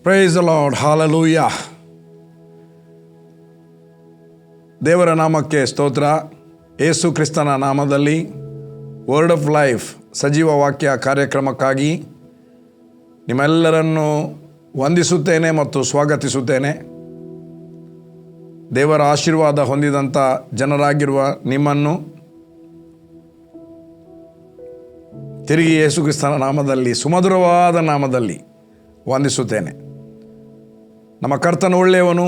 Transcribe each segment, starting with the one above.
Praise the lord, hallelujah. ದೇವರ ನಾಮಕ್ಕೆ ಸ್ತೋತ್ರ. ಯೇಸು ಕ್ರಿಸ್ತನ ನಾಮದಲ್ಲಿ ವರ್ಡ್ ಆಫ್ ಲೈಫ್ ಸಜೀವ ವಾಕ್ಯ ಕಾರ್ಯಕ್ರಮಕ್ಕಾಗಿ ನಿಮ್ಮೆಲ್ಲರನ್ನು ವಂದಿಸುತ್ತೇನೆ ಮತ್ತು ಸ್ವಾಗತಿಸುತ್ತೇನೆ. ದೇವರ ಆಶೀರ್ವಾದ ಹೊಂದಿದಂಥ ಜನರಾಗಿರುವ ನಿಮ್ಮನ್ನು ತಿರುಗಿ ಯೇಸು ಕ್ರಿಸ್ತನ ನಾಮದಲ್ಲಿ, ಸುಮಧುರವಾದ ನಾಮದಲ್ಲಿ ವಂದಿಸುತ್ತೇನೆ. ನಮ್ಮ ಕರ್ತನ ಒಳ್ಳೆಯವನು,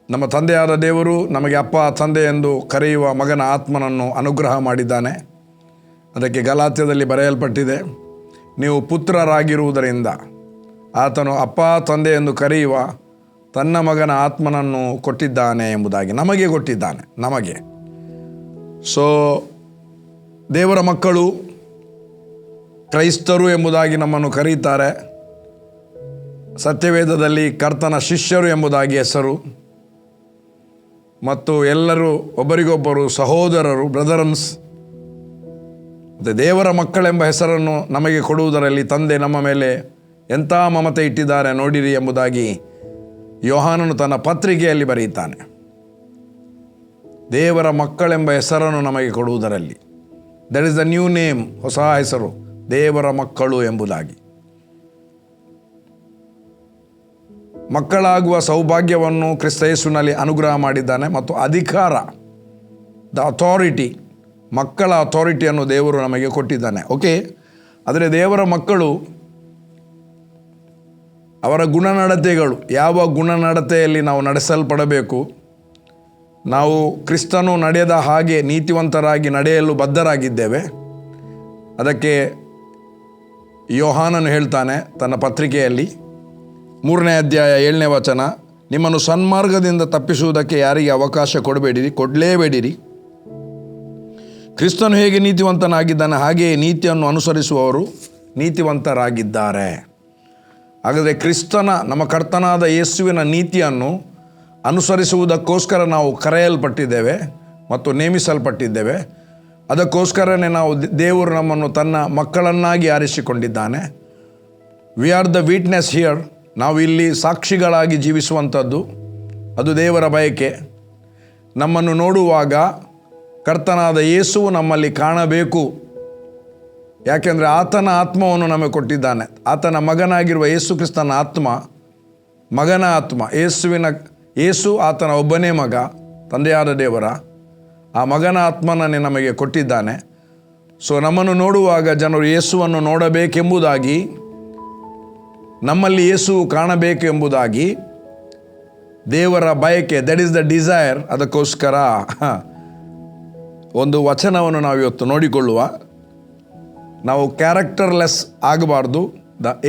ನಮ್ಮ ತಂದೆಯಾದ ದೇವರು ನಮಗೆ ಅಪ್ಪ ತಂದೆ ಎಂದು ಕರೆಯುವ ಮಗನ ಆತ್ಮನನ್ನು ಅನುಗ್ರಹ ಮಾಡಿದ್ದಾನೆ. ಅದಕ್ಕೆ ಗಲಾತ್ಯದಲ್ಲಿ ಬರೆಯಲ್ಪಟ್ಟಿದೆ, ನೀವು ಪುತ್ರರಾಗಿರುವುದರಿಂದ ಆತನು ಅಪ್ಪ ತಂದೆ ಎಂದು ಕರೆಯುವ ತನ್ನ ಮಗನ ಆತ್ಮನನ್ನು ಕೊಟ್ಟಿದ್ದಾನೆ ಎಂಬುದಾಗಿ. ನಮಗೆ ಕೊಟ್ಟಿದ್ದಾನೆ, ನಮಗೆ. ಸೊ ದೇವರ ಮಕ್ಕಳು, ಕ್ರೈಸ್ತರು ಎಂಬುದಾಗಿ ನಮ್ಮನ್ನು ಕರೆಯುತ್ತಾರೆ. ಸತ್ಯವೇದದಲ್ಲಿ ಕರ್ತನ ಶಿಷ್ಯರು ಎಂಬುದಾಗಿ ಹೆಸರು. ಮತ್ತು ಎಲ್ಲರೂ ಒಬ್ಬರಿಗೊಬ್ಬರು ಸಹೋದರರು, ಬ್ರದರ್ಸ್. ಮತ್ತು ದೇವರ ಮಕ್ಕಳೆಂಬ ಹೆಸರನ್ನು ನಮಗೆ ಕೊಡುವುದರಲ್ಲಿ ತಂದೆ ನಮ್ಮ ಮೇಲೆ ಎಂಥ ಮಮತೆ ಇಟ್ಟಿದ್ದಾರೆ ನೋಡಿರಿ ಎಂಬುದಾಗಿ ಯೋಹಾನನು ತನ್ನ ಪತ್ರಿಕೆಯಲ್ಲಿ ಬರೆಯುತ್ತಾನೆ. ದೇವರ ಮಕ್ಕಳೆಂಬ ಹೆಸರನ್ನು ನಮಗೆ ಕೊಡುವುದರಲ್ಲಿ, that is the new name, ಹೊಸ ಹೆಸರು, ದೇವರ ಮಕ್ಕಳು ಎಂಬುದಾಗಿ. ಮಕ್ಕಳಾಗುವ ಸೌಭಾಗ್ಯವನ್ನು ಕ್ರಿಸ್ತ ಯೇಸುವಿನಲ್ಲಿ ಅನುಗ್ರಹ ಮಾಡಿದ್ದಾನೆ. ಮತ್ತು ಅಧಿಕಾರ, ದ ಅಥಾರಿಟಿ, ಮಕ್ಕಳ ಅಥಾರಿಟಿಯನ್ನು ದೇವರು ನಮಗೆ ಕೊಟ್ಟಿದ್ದಾನೆ. ಓಕೆ, ಆದರೆ ದೇವರ ಮಕ್ಕಳು ಅವರ ಗುಣನಡತೆಗಳು, ಯಾವ ಗುಣನಡತೆಯಲ್ಲಿ ನಾವು ನಡೆಸಲ್ಪಡಬೇಕು, ನಾವು ಕ್ರಿಸ್ತನು ನಡೆದ ಹಾಗೆ ನೀತಿವಂತರಾಗಿ ನಡೆಯಲು ಬದ್ಧರಾಗಿದ್ದೇವೆ. ಅದಕ್ಕೆ ಯೋಹಾನನು ಹೇಳ್ತಾನೆ ತನ್ನ ಪತ್ರಿಕೆಯಲ್ಲಿ 3ನೇ ಅಧ್ಯಾಯ 7ನೇ ವಚನ, ನಿಮ್ಮನ್ನು ಸನ್ಮಾರ್ಗದಿಂದ ತಪ್ಪಿಸುವುದಕ್ಕೆ ಯಾರಿಗೆ ಅವಕಾಶ ಕೊಡಲೇಬೇಡಿರಿ. ಕ್ರಿಸ್ತನು ಹೇಗೆ ನೀತಿವಂತನಾಗಿದ್ದಾನೆ ಹಾಗೆಯೇ ನೀತಿಯನ್ನು ಅನುಸರಿಸುವವರು ನೀತಿವಂತರಾಗಿದ್ದಾರೆ. ಹಾಗಾದರೆ ಕ್ರಿಸ್ತನ, ನಮ್ಮ ಕರ್ತನಾದ ಯೇಸುವಿನ ನೀತಿಯನ್ನು ಅನುಸರಿಸುವುದಕ್ಕೋಸ್ಕರ ನಾವು ಕರೆಯಲ್ಪಟ್ಟಿದ್ದೇವೆ ಮತ್ತು ನೇಮಿಸಲ್ಪಟ್ಟಿದ್ದೇವೆ. ಅದಕ್ಕೋಸ್ಕರನೇ ನಾವು ದೇವರು ನಮ್ಮನ್ನು ತನ್ನ ಮಕ್ಕಳನ್ನಾಗಿ ಆರಿಸಿಕೊಂಡಿದ್ದಾನೆ. We are the witness here. ನಾವು ಇಲ್ಲಿ ಸಾಕ್ಷಿಗಳಾಗಿ ಜೀವಿಸುವಂಥದ್ದು, ಅದು ದೇವರ ಬಯಕೆ. ನಮ್ಮನ್ನು ನೋಡುವಾಗ ಕರ್ತನಾದ ಯೇಸುವು ನಮ್ಮಲ್ಲಿ ಕಾಣಬೇಕು. ಯಾಕೆಂದರೆ ಆತನ ಆತ್ಮವನ್ನು ನಮಗೆ ಕೊಟ್ಟಿದ್ದಾನೆ. ಆತನ ಮಗನಾಗಿರುವ ಯೇಸು ಕ್ರಿಸ್ತನ ಆತ್ಮ, ಮಗನ ಆತ್ಮ, ಯೇಸು ಆತನ ಒಬ್ಬನೇ ಮಗ, ತಂದೆಯಾದ ದೇವರ ಆ ಮಗನ ಆತ್ಮನನ್ನೇ ನಮಗೆ ಕೊಟ್ಟಿದ್ದಾನೆ. ಸೊ ನಮ್ಮನ್ನು ನೋಡುವಾಗ ಜನರು ಯೇಸುವನ್ನು ನೋಡಬೇಕೆಂಬುದಾಗಿ, ನಮ್ಮಲ್ಲಿ ಯೇಸು ಕಾಣಬೇಕು ಎಂಬುದಾಗಿ ದೇವರ ಬಯಕೆ, ದಟ್ ಈಸ್ ದ ಡಿಸೈರ್. ಅದಕ್ಕೋಸ್ಕರ ಒಂದು ವಚನವನ್ನು ನಾವು ಇವತ್ತು ನೋಡಿಕೊಳ್ಳುವ. ನಾವು ಕ್ಯಾರೆಕ್ಟರ್ಲೆಸ್ ಆಗಬಾರ್ದು.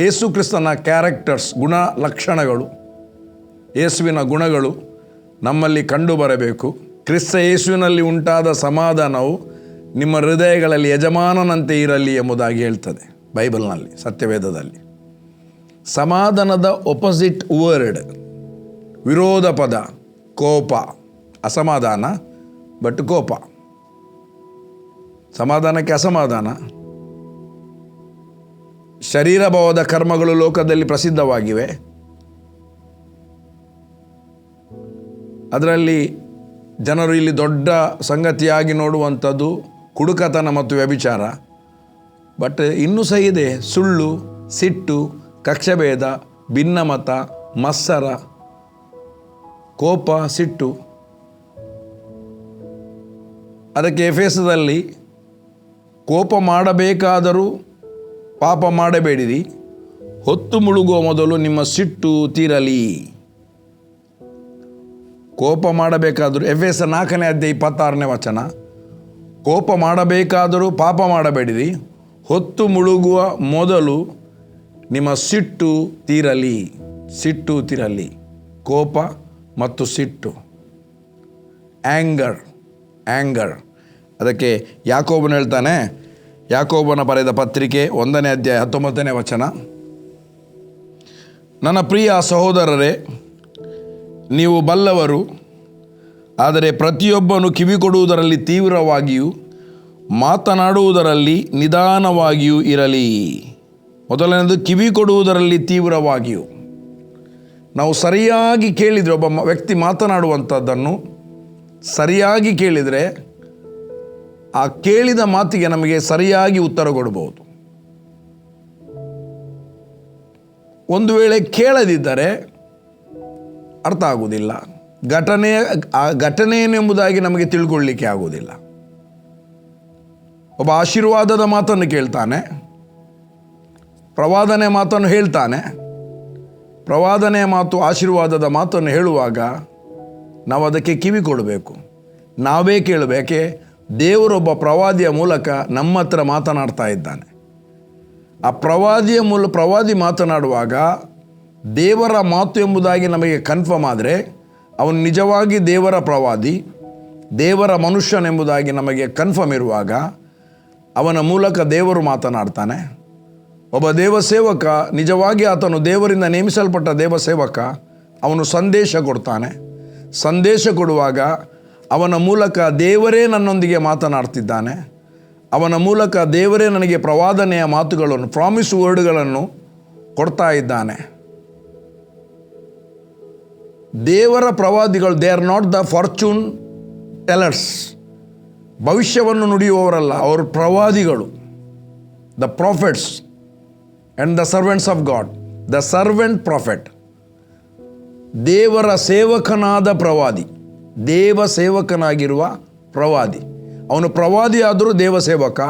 ಯೇಸು ಕ್ರಿಸ್ತನ ಕ್ಯಾರೆಕ್ಟರ್ಸ್, ಗುಣ ಲಕ್ಷಣಗಳು, ಯೇಸುವಿನ ಗುಣಗಳು ನಮ್ಮಲ್ಲಿ ಕಂಡು ಬರಬೇಕು. ಕ್ರಿಸ್ತ ಯೇಸುವಿನಲ್ಲಿ ಉಂಟಾದ ಸಮಾಧಾನವು ನಿಮ್ಮ ಹೃದಯಗಳಲ್ಲಿ ಯಜಮಾನನಂತೆ ಇರಲಿ ಎಂಬುದಾಗಿ ಹೇಳ್ತದೆ ಬೈಬಲ್ನಲ್ಲಿ, ಸತ್ಯವೇದದಲ್ಲಿ. ಸಮಾಧಾನದ ಒಪೋಸಿಟ್ ವರ್ಡ್, ವಿರೋಧ ಪದ, ಕೋಪ. ಅಸಮಾಧಾನ ಬಟ್ ಕೋಪ. ಸಮಾಧಾನಕ್ಕೆ ಅಸಮಾಧಾನ. ಶರೀರಭಾವದ ಕರ್ಮಗಳು ಲೋಕದಲ್ಲಿ ಪ್ರಸಿದ್ಧವಾಗಿವೆ. ಅದರಲ್ಲಿ ಜನರು ಇಲ್ಲಿ ದೊಡ್ಡ ಸಂಗತಿಯಾಗಿ ನೋಡುವಂಥದ್ದು ಕುಡುಕತನ ಮತ್ತು ವ್ಯಭಿಚಾರ. ಬಟ್ ಇನ್ನೂ ಸಹ ಇದೆ ಸುಳ್ಳು, ಸಿಟ್ಟು, ಕಕ್ಷಭೇದ, ಭಿನ್ನಮತ, ಮತ್ಸರ, ಕೋಪ, ಸಿಟ್ಟು. ಅದಕ್ಕೆ ಎಫೆಸದಲ್ಲಿ ಕೋಪ ಮಾಡಬೇಕಾದರೂ ಪಾಪ ಮಾಡಬೇಡಿರಿ, ಹೊತ್ತು ಮುಳುಗುವ ಮೊದಲು ನಿಮ್ಮ ಸಿಟ್ಟು ತೀರಲಿ. ಕೋಪ ಮಾಡಬೇಕಾದರೂ, ಎಫೆಸ 4ನೇ ಅಧ್ಯಾಯ 26ನೇ ವಚನ, ಕೋಪ ಮಾಡಬೇಕಾದರೂ ಪಾಪ ಮಾಡಬೇಡಿರಿ, ಹೊತ್ತು ಮುಳುಗುವ ಮೊದಲು ನಿಮ್ಮ ಸಿಟ್ಟು ತೀರಲಿ. ಸಿಟ್ಟು ತೀರಲಿ. ಕೋಪ ಮತ್ತು ಸಿಟ್ಟು, ಆ್ಯಂಗರ್. ಅದಕ್ಕೆ ಯಾಕೋಬನು ಹೇಳ್ತಾನೆ, ಯಾಕೋಬನ ಬರೆದ ಪತ್ರಿಕೆ 1ನೇ ಅಧ್ಯಾಯ 19ನೇ ವಚನ, ನನ್ನ ಪ್ರಿಯ ಸಹೋದರರೇ, ನೀವು ಬಲ್ಲವರು, ಆದರೆ ಪ್ರತಿಯೊಬ್ಬನು ಕಿವಿಕೊಡುವುದರಲ್ಲಿ ತೀವ್ರವಾಗಿಯೂ ಮಾತನಾಡುವುದರಲ್ಲಿ ನಿಧಾನವಾಗಿಯೂ ಇರಲಿ. ಮೊದಲನೇದು ಕಿವಿ ಕೊಡುವುದರಲ್ಲಿ ತೀವ್ರವಾಗಿಯೂ. ನಾವು ಸರಿಯಾಗಿ ಕೇಳಿದರೆ, ಒಬ್ಬ ವ್ಯಕ್ತಿ ಮಾತನಾಡುವಂಥದ್ದನ್ನು ಸರಿಯಾಗಿ ಕೇಳಿದರೆ ಆ ಕೇಳಿದ ಮಾತಿಗೆ ನಮಗೆ ಸರಿಯಾಗಿ ಉತ್ತರ ಕೊಡಬಹುದು. ಒಂದು ವೇಳೆ ಕೇಳದಿದ್ದರೆ ಅರ್ಥ ಆಗುವುದಿಲ್ಲ, ಘಟನೆ ಏನೆಂಬುದಾಗಿ ನಮಗೆ ತಿಳ್ಕೊಳ್ಳಿಕ್ಕೆ ಆಗುವುದಿಲ್ಲ. ಒಬ್ಬ ಆಶೀರ್ವಾದದ ಮಾತನ್ನು ಕೇಳ್ತಾನೆ, ಪ್ರವಾದನೆ ಮಾತನ್ನು ಹೇಳ್ತಾನೆ. ಪ್ರವಾದನೆಯ ಮಾತು, ಆಶೀರ್ವಾದದ ಮಾತನ್ನು ಹೇಳುವಾಗ ನಾವು ಅದಕ್ಕೆ ಕಿವಿ ಕೊಡಬೇಕು, ನಾವೇ ಕೇಳಬೇಕೆ. ದೇವರೊಬ್ಬ ಪ್ರವಾದಿಯ ಮೂಲಕ ನಮ್ಮ ಹತ್ರ ಮಾತನಾಡ್ತಾ ಇದ್ದಾನೆ. ಆ ಪ್ರವಾದಿ ಮಾತನಾಡುವಾಗ ದೇವರ ಮಾತು ಎಂಬುದಾಗಿ ನಮಗೆ ಕನ್ಫರ್ಮ್ ಆದರೆ ಅವನು ನಿಜವಾಗಿ ದೇವರ ಪ್ರವಾದಿ, ದೇವರ ಮನುಷ್ಯನೆಂಬುದಾಗಿ ನಮಗೆ ಕನ್ಫರ್ಮ್ ಇರುವಾಗ ಅವನ ಮೂಲಕ ದೇವರು ಮಾತನಾಡ್ತಾನೆ. ಒಬ್ಬ ದೇವಸೇವಕ, ನಿಜವಾಗಿ ಆತನು ದೇವರಿಂದ ನೇಮಿಸಲ್ಪಟ್ಟ ದೇವಸೇವಕ, ಅವನು ಸಂದೇಶ ಕೊಡ್ತಾನೆ. ಸಂದೇಶ ಕೊಡುವಾಗ ಅವನ ಮೂಲಕ ದೇವರೇ ನನ್ನೊಂದಿಗೆ ಮಾತನಾಡ್ತಿದ್ದಾನೆ. ಅವನ ಮೂಲಕ ದೇವರೇ ನನಗೆ ಪ್ರವಾದನೆಯ ಮಾತುಗಳನ್ನು, ಪ್ರಾಮಿಸ್ ವರ್ಡ್ಗಳನ್ನು ಕೊಡ್ತಾ ಇದ್ದಾನೆ. ದೇವರ ಪ್ರವಾದಿಗಳು, they are not the fortune tellers, ಭವಿಷ್ಯವನ್ನು ನುಡಿಯುವವರಲ್ಲ, ಅವರು ಪ್ರವಾದಿಗಳು. The prophets and the servants of God, the servant prophet, ದೇವರ ಸೇವಕನಾದ ಪ್ರವಾದಿ, ದೇವ ಸೇವಕನಾಗಿರುವ ಪ್ರವಾದಿ. ಅವನು ಪ್ರವಾದಿ ಆದರೂ ದೇವಸೇವಕ,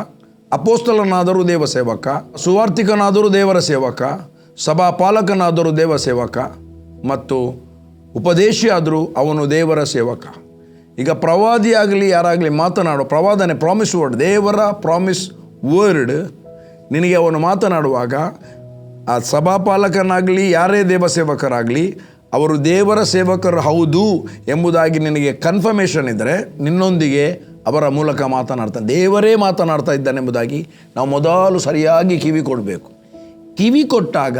ಅಪೋಸ್ತಲನಾದರೂ ದೇವಸೇವಕ, ಸುವಾರ್ತಿಕನಾದರೂ ದೇವರ ಸೇವಕ, ಸಭಾಪಾಲಕನಾದರೂ ದೇವಸೇವಕ ಮತ್ತು ಉಪದೇಶಿ ಆದರೂ ಅವನು ದೇವರ ಸೇವಕ. ಈಗ ಪ್ರವಾದಿಯಾಗಲಿ ಯಾರಾಗಲಿ ಮಾತನಾಡೋ ಪ್ರವಾದನೆ, ಪ್ರಾಮಿಸ್ ವರ್ಡ್, ದೇವರ ಪ್ರಾಮಿಸ್ ವರ್ಡ್ ನಿನಗೆ ಅವನು ಮಾತನಾಡುವಾಗ ಆ ಸಭಾಪಾಲಕನಾಗಲಿ ಯಾರೇ ದೇವಸೇವಕರಾಗಲಿ ಅವರು ದೇವರ ಸೇವಕರು ಹೌದು ಎಂಬುದಾಗಿ ನಿನಗೆ ಕನ್ಫರ್ಮೇಷನ್ ಇದ್ದರೆ ನಿನ್ನೊಂದಿಗೆ ಅವರ ಮೂಲಕ ಮಾತನಾಡ್ತಾನೆ. ದೇವರೇ ಮಾತನಾಡ್ತಾ ಇದ್ದಾನೆಂಬುದಾಗಿ ನಾವು ಮೊದಲು ಸರಿಯಾಗಿ ಕಿವಿ ಕೊಡಬೇಕು. ಕಿವಿ ಕೊಟ್ಟಾಗ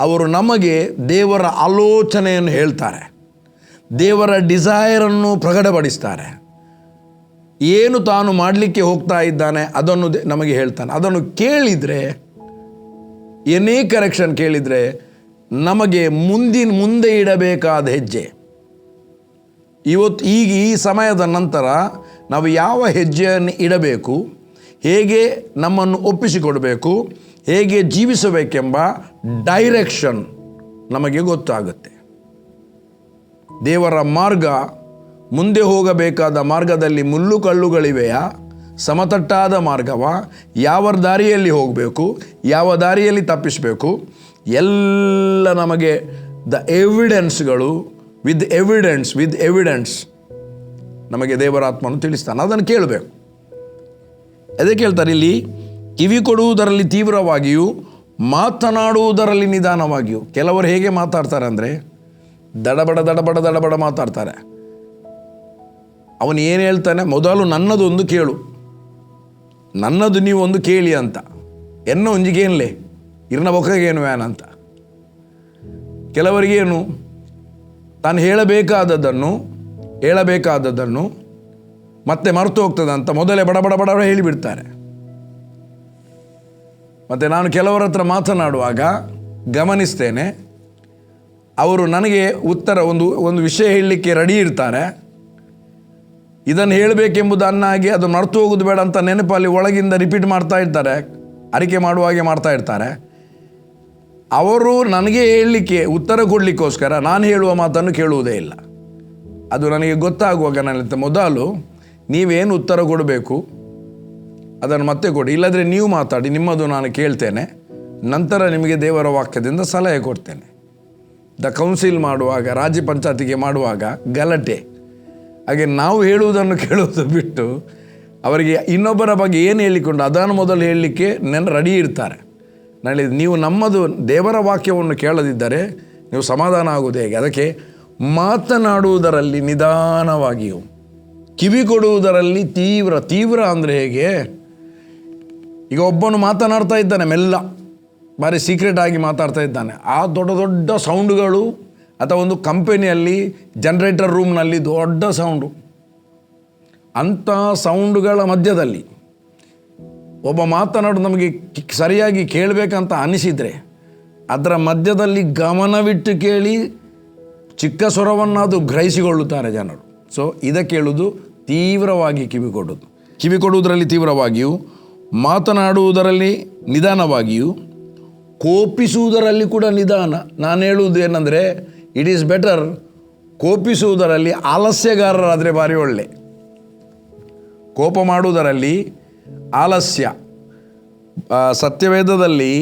ಅವರು ನಮಗೆ ದೇವರ ಆಲೋಚನೆಯನ್ನು ಹೇಳ್ತಾರೆ, ದೇವರ ಡಿಸೈರನ್ನು ಪ್ರಕಟಪಡಿಸ್ತಾರೆ. ಏನು ತಾನು ಮಾಡಲಿಕ್ಕೆ ಹೋಗ್ತಾ ಇದ್ದಾನೆ ಅದನ್ನು ನಮಗೆ ಹೇಳ್ತಾನೆ. ಅದನ್ನು ಕೇಳಿದರೆ, ಏನೇ ಕರೆಕ್ಷನ್ ಕೇಳಿದರೆ ನಮಗೆ ಮುಂದೆ ಇಡಬೇಕಾದ ಹೆಜ್ಜೆ, ಈಗ ಈ ಸಮಯದ ನಂತರ ನಾವು ಯಾವ ಹೆಜ್ಜೆಯನ್ನು ಇಡಬೇಕು, ಹೇಗೆ ನಮ್ಮನ್ನು ಒಪ್ಪಿಸಿಕೊಡಬೇಕು, ಹೇಗೆ ಜೀವಿಸಬೇಕೆಂಬ ಡೈರೆಕ್ಷನ್ ನಮಗೆ ಗೊತ್ತಾಗುತ್ತೆ. ದೇವರ ಮಾರ್ಗ, ಮುಂದೆ ಹೋಗಬೇಕಾದ ಮಾರ್ಗದಲ್ಲಿ ಮುಳ್ಳು ಕಲ್ಲುಗಳಿವೆಯಾ, ಸಮತಟ್ಟಾದ ಮಾರ್ಗವ, ಯಾವ ದಾರಿಯಲ್ಲಿ ಹೋಗಬೇಕು, ಯಾವ ದಾರಿಯಲ್ಲಿ ತಪ್ಪಿಸಬೇಕು, ಎಲ್ಲ ನಮಗೆ ದ ಎವಿಡೆನ್ಸ್ಗಳು ವಿತ್ ಎವಿಡೆನ್ಸ್ ನಮಗೆ ದೇವರಾತ್ಮನು ತಿಳಿಸ್ತಾನೆ. ಅದನ್ನು ಕೇಳಬೇಕು. ಅದಕ್ಕೆ ಹೇಳ್ತಾರೆ ಇಲ್ಲಿ, ಕಿವಿ ಕೊಡುವುದರಲ್ಲಿ ತೀವ್ರವಾಗಿಯೂ ಮಾತನಾಡುವುದರಲ್ಲಿ ನಿಧಾನವಾಗಿಯೂ. ಕೆಲವರು ಹೇಗೆ ಮಾತಾಡ್ತಾರೆ ಅಂದರೆ ದಡಬಡ ಮಾತಾಡ್ತಾರೆ. ಅವನು ಏನು ಹೇಳ್ತಾನೆ, ಮೊದಲು ನನ್ನದೊಂದು ಕೇಳು, ನನ್ನದು ನೀವು ಒಂದು ಕೇಳಿ ಅಂತ. ಎನ್ನ ಒಂಜಿಗೇನ್ಲೆ ಇರ್ನ ಬೊಕ್ಕಗೇನು ವ್ಯಾನ್ ಅಂತ. ಕೆಲವರಿಗೇನು ತಾನು ಹೇಳಬೇಕಾದದ್ದನ್ನು ಮತ್ತೆ ಮರೆತು ಹೋಗ್ತದೆ ಅಂತ ಮೊದಲೇ ಬಡ ಹೇಳಿಬಿಡ್ತಾರೆ. ಮತ್ತು ನಾನು ಕೆಲವರ ಹತ್ರ ಮಾತನಾಡುವಾಗ ಗಮನಿಸ್ತೇನೆ, ಅವರು ನನಗೆ ಉತ್ತರ ಒಂದು ವಿಷಯ ಹೇಳಲಿಕ್ಕೆ ರೆಡಿ ಇರ್ತಾರೆ. ಇದನ್ನು ಹೇಳಬೇಕೆಂಬುದನ್ನಾಗಿ ಅದು ಮರೆತು ಹೋಗೋದು ಬೇಡ ಅಂತ ನೆನಪಲ್ಲಿ ಒಳಗಿಂದ ರಿಪೀಟ್ ಮಾಡ್ತಾ ಇರ್ತಾರೆ, ಅರಿಕೆ ಮಾಡುವಾಗೆ ಮಾಡ್ತಾ ಇರ್ತಾರೆ. ಅವರು ನನಗೆ ಹೇಳಲಿಕ್ಕೆ, ಉತ್ತರ ಕೊಡಲಿಕ್ಕೋಸ್ಕರ ನಾನು ಹೇಳುವ ಮಾತನ್ನು ಕೇಳುವುದೇ ಇಲ್ಲ. ಅದು ನನಗೆ ಗೊತ್ತಾಗುವಾಗ ನಾನು ಮೊದಲು ನೀವೇನು ಉತ್ತರ ಕೊಡಬೇಕು ಅದನ್ನು ಮತ್ತೆ ಕೊಡಿ, ಇಲ್ಲದ್ರೆ ನೀವು ಮಾತಾಡಿ, ನಿಮ್ಮದು ನಾನು ಕೇಳ್ತೇನೆ, ನಂತರ ನಿಮಗೆ ದೇವರ ವಾಕ್ಯದಿಂದ ಸಲಹೆ ಕೊಡ್ತೇನೆ. ಕೌನ್ಸಿಲ್ ಮಾಡುವಾಗ, ರಾಜ್ಯ ಪಂಚಾಯತಿಗೆ ಮಾಡುವಾಗ ಗಲಾಟೆ. ಹಾಗೆ ನಾವು ಹೇಳುವುದನ್ನು ಕೇಳುವುದು ಬಿಟ್ಟು ಅವರಿಗೆ ಇನ್ನೊಬ್ಬರ ಬಗ್ಗೆ ಏನು ಹೇಳಿಕೊಂಡು ಅದನ್ನು ಮೊದಲು ಹೇಳಲಿಕ್ಕೆ ರೆಡಿ ಇರ್ತಾರೆ. ನಾಳೆ ನೀವು ನಮ್ಮದು ದೇವರ ವಾಕ್ಯವನ್ನು ಕೇಳದಿದ್ದರೆ ನೀವು ಸಮಾಧಾನ ಆಗುವುದು ಹೇಗೆ? ಅದಕ್ಕೆ ಮಾತನಾಡುವುದರಲ್ಲಿ ನಿಧಾನವಾಗಿಯೂ, ಕಿವಿ ಕೊಡುವುದರಲ್ಲಿ ತೀವ್ರ ಅಂದರೆ ಹೇಗೆ? ಈಗ ಒಬ್ಬನು ಮಾತನಾಡ್ತಾ ಇದ್ದಾನೆ, ಮೆಲ್ಲ, ಭಾರಿ ಸೀಕ್ರೆಟ್ ಆಗಿ ಮಾತಾಡ್ತಾ ಇದ್ದಾನೆ. ಆ ದೊಡ್ಡ ಸೌಂಡುಗಳು, ಅಥವಾ ಒಂದು ಕಂಪನಿಯಲ್ಲಿ ಜನರೇಟರ್ ರೂಮ್ನಲ್ಲಿ ದೊಡ್ಡ ಸೌಂಡು, ಅಂಥ ಸೌಂಡುಗಳ ಮಧ್ಯದಲ್ಲಿ ಒಬ್ಬ ಮಾತನಾಡೋದು ನಮಗೆ ಸರಿಯಾಗಿ ಕೇಳಬೇಕಂತ ಅನಿಸಿದರೆ ಅದರ ಮಧ್ಯದಲ್ಲಿ ಗಮನವಿಟ್ಟು ಕೇಳಿ ಚಿಕ್ಕ ಸ್ವರವನ್ನಾದು ಗ್ರಹಿಸಿಕೊಳ್ಳುತ್ತಾರೆ ಜನರು. ಸೊ ಇದಕ್ಕೆ ಹೇಳುವುದು ತೀವ್ರವಾಗಿ ಕಿವಿ ಕೊಡುವುದರಲ್ಲಿ ತೀವ್ರವಾಗಿಯೂ, ಮಾತನಾಡುವುದರಲ್ಲಿ ನಿಧಾನವಾಗಿಯೂ, ಕೋಪಿಸುವುದರಲ್ಲಿ ಕೂಡ ನಿಧಾನ. ನಾನು ಹೇಳುವುದು ಏನಂದರೆ, ಇಟ್ ಈಸ್ ಬೆಟರ್ ಕೋಪಿಸುವುದರಲ್ಲಿ ಆಲಸ್ಯಗಾರರಾದರೆ ಭಾರಿ ಒಳ್ಳೆ. ಕೋಪ ಮಾಡುವುದರಲ್ಲಿ ಆಲಸ್ಯ. ಸತ್ಯವೇದದಲ್ಲಿ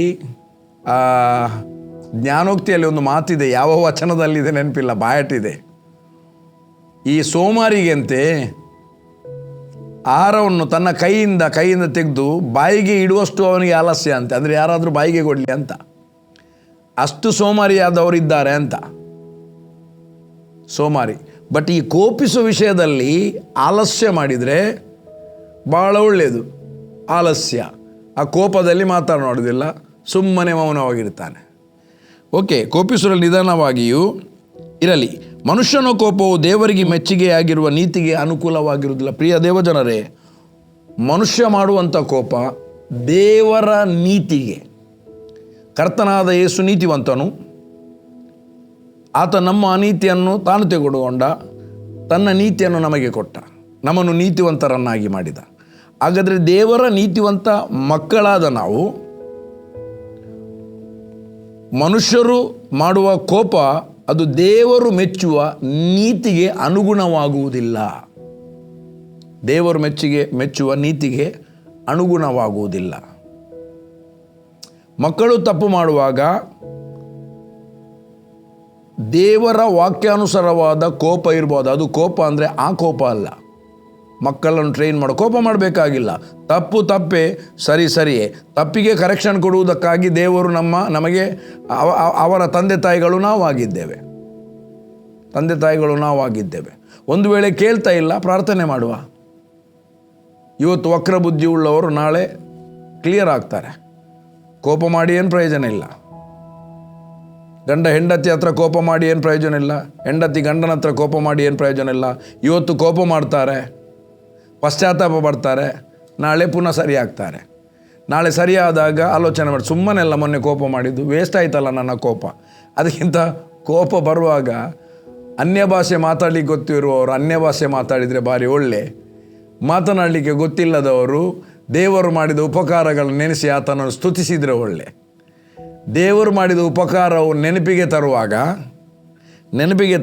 ಜ್ಞಾನೋಕ್ತಿಯಲ್ಲಿ ಒಂದು ಮಾತಿದೆ, ಯಾವ ವಚನದಲ್ಲಿದೆ ನೆನಪಿಲ್ಲ, ಬಾಯಟಿದೆ. ಈ ಸೋಮಾರಿಗೆಂತೆ ಆಹಾರವನ್ನು ತನ್ನ ಕೈಯಿಂದ ತೆಗೆದು ಬಾಯಿಗೆ ಇಡುವಷ್ಟು ಅವನಿಗೆ ಆಲಸ್ಯ ಅಂತೆ. ಅಂದರೆ ಯಾರಾದರೂ ಬಾಯಿಗೆ ಕೊಡಲಿ ಅಂತ, ಅಷ್ಟು ಸೋಮಾರಿಯಾದವರಿದ್ದಾರೆ ಅಂತ. ಸೋಮಾರಿ. ಬಟ್ ಈ ಕೋಪಿಸುವ ವಿಷಯದಲ್ಲಿ ಆಲಸ್ಯ ಮಾಡಿದರೆ ಭಾಳ ಒಳ್ಳೆಯದು. ಆಲಸ್ಯ, ಆ ಕೋಪದಲ್ಲಿ ಮಾತನಾಡೋದಿಲ್ಲ, ಸುಮ್ಮನೆ ಮೌನವಾಗಿರ್ತಾನೆ. ಓಕೆ, ಕೋಪಿಸುವ ನಿಧಾನವಾಗಿಯೂ ಇರಲಿ. ಮನುಷ್ಯನ ಕೋಪವು ದೇವರಿಗೆ ಮೆಚ್ಚುಗೆಯಾಗಿರುವ ನೀತಿಗೆ ಅನುಕೂಲವಾಗಿರುವುದಿಲ್ಲ. ಪ್ರಿಯ ದೇವಜನರೇ, ಮನುಷ್ಯ ಮಾಡುವಂಥ ಕೋಪ ದೇವರ ನೀತಿಗೆ. ಕರ್ತನಾದ ಯೇಸು ನೀತಿವಂತನು. ಆತ ನಮ್ಮ ಅನೀತಿಯನ್ನು ತಾನು ತೆಗೆದುಕೊಂಡ, ತನ್ನ ನೀತಿಯನ್ನು ನಮಗೆ ಕೊಟ್ಟ, ನಮ್ಮನ್ನು ನೀತಿವಂತರನ್ನಾಗಿ ಮಾಡಿದ. ಹಾಗಾದರೆ ದೇವರ ನೀತಿವಂತ ಮಕ್ಕಳಾದ ನಾವು ಮನುಷ್ಯರು ಮಾಡುವ ಕೋಪ ಅದು ದೇವರು ಮೆಚ್ಚುವ ನೀತಿಗೆ ಅನುಗುಣವಾಗುವುದಿಲ್ಲ. ದೇವರು ಮೆಚ್ಚುವ ನೀತಿಗೆ ಅನುಗುಣವಾಗುವುದಿಲ್ಲ. ಮಕ್ಕಳು ತಪ್ಪು ಮಾಡುವಾಗ ದೇವರ ವಾಕ್ಯಾನುಸಾರವಾದ ಕೋಪ ಇರ್ಬೋದು. ಅದು ಕೋಪ ಅಂದರೆ ಆ ಕೋಪ ಅಲ್ಲ. ಮಕ್ಕಳನ್ನು ಟ್ರೈನ್ ಮಾಡೋ ಕೋಪ ಮಾಡಬೇಕಾಗಿಲ್ಲ. ತಪ್ಪೇ, ಸರಿಯೇ. ತಪ್ಪಿಗೆ ಕರೆಕ್ಷನ್ ಕೊಡುವುದಕ್ಕಾಗಿ ದೇವರು ನಮಗೆ ಅವರ ತಂದೆ ತಾಯಿಗಳು ನಾವಾಗಿದ್ದೇವೆ. ಒಂದು ವೇಳೆ ಕೇಳ್ತಾ ಇಲ್ಲ, ಪ್ರಾರ್ಥನೆ ಮಾಡುವ. ಇವತ್ತು ವಕ್ರ ಬುದ್ಧಿ ಉಳ್ಳವರು ನಾಳೆ ಕ್ಲಿಯರ್ ಆಗ್ತಾರೆ. ಕೋಪ ಮಾಡಿ ಏನು ಪ್ರಯೋಜನ ಇಲ್ಲ. ಗಂಡ ಹೆಂಡತಿ ಹತ್ರ ಕೋಪ ಮಾಡಿ ಏನು ಪ್ರಯೋಜನ ಇಲ್ಲ. ಹೆಂಡತಿ ಗಂಡನ ಹತ್ರ ಕೋಪ ಮಾಡಿ ಏನು ಪ್ರಯೋಜನ ಇಲ್ಲ. ಇವತ್ತು ಕೋಪ ಮಾಡ್ತಾರೆ, ಪಶ್ಚಾತ್ತಾಪ ಪಡ್ತಾರೆ, ನಾಳೆ ಪುನಃ ಸರಿಯಾಗ್ತಾರೆ. ನಾಳೆ ಸರಿಯಾದಾಗ ಆಲೋಚನೆ ಮಾಡಿ, ಸುಮ್ಮನೆಲ್ಲ ಮೊನ್ನೆ ಕೋಪ ಮಾಡಿದ್ದು ವೇಸ್ಟ್ ಆಯ್ತಲ್ಲ ನನ್ನ ಕೋಪ. ಅದಕ್ಕಿಂತ ಕೋಪ ಬರುವಾಗ ಅನ್ಯ ಭಾಷೆ ಮಾತಾಡಲಿಕ್ಕೆ ಗೊತ್ತಿರುವವರು ಅನ್ಯ ಭಾಷೆ ಮಾತಾಡಿದರೆ ಭಾರಿ ಒಳ್ಳೆ. ಮಾತನಾಡಲಿಕ್ಕೆ ಗೊತ್ತಿಲ್ಲದವರು ದೇವರು ಮಾಡಿದ ಉಪಕಾರಗಳನ್ನು ನೆನೆಸಿ ಆತನನ್ನು ಸ್ತುತಿಸಿದರೆ ಒಳ್ಳೆ. ದೇವರು ಮಾಡಿದ ಉಪಕಾರವು ನೆನಪಿಗೆ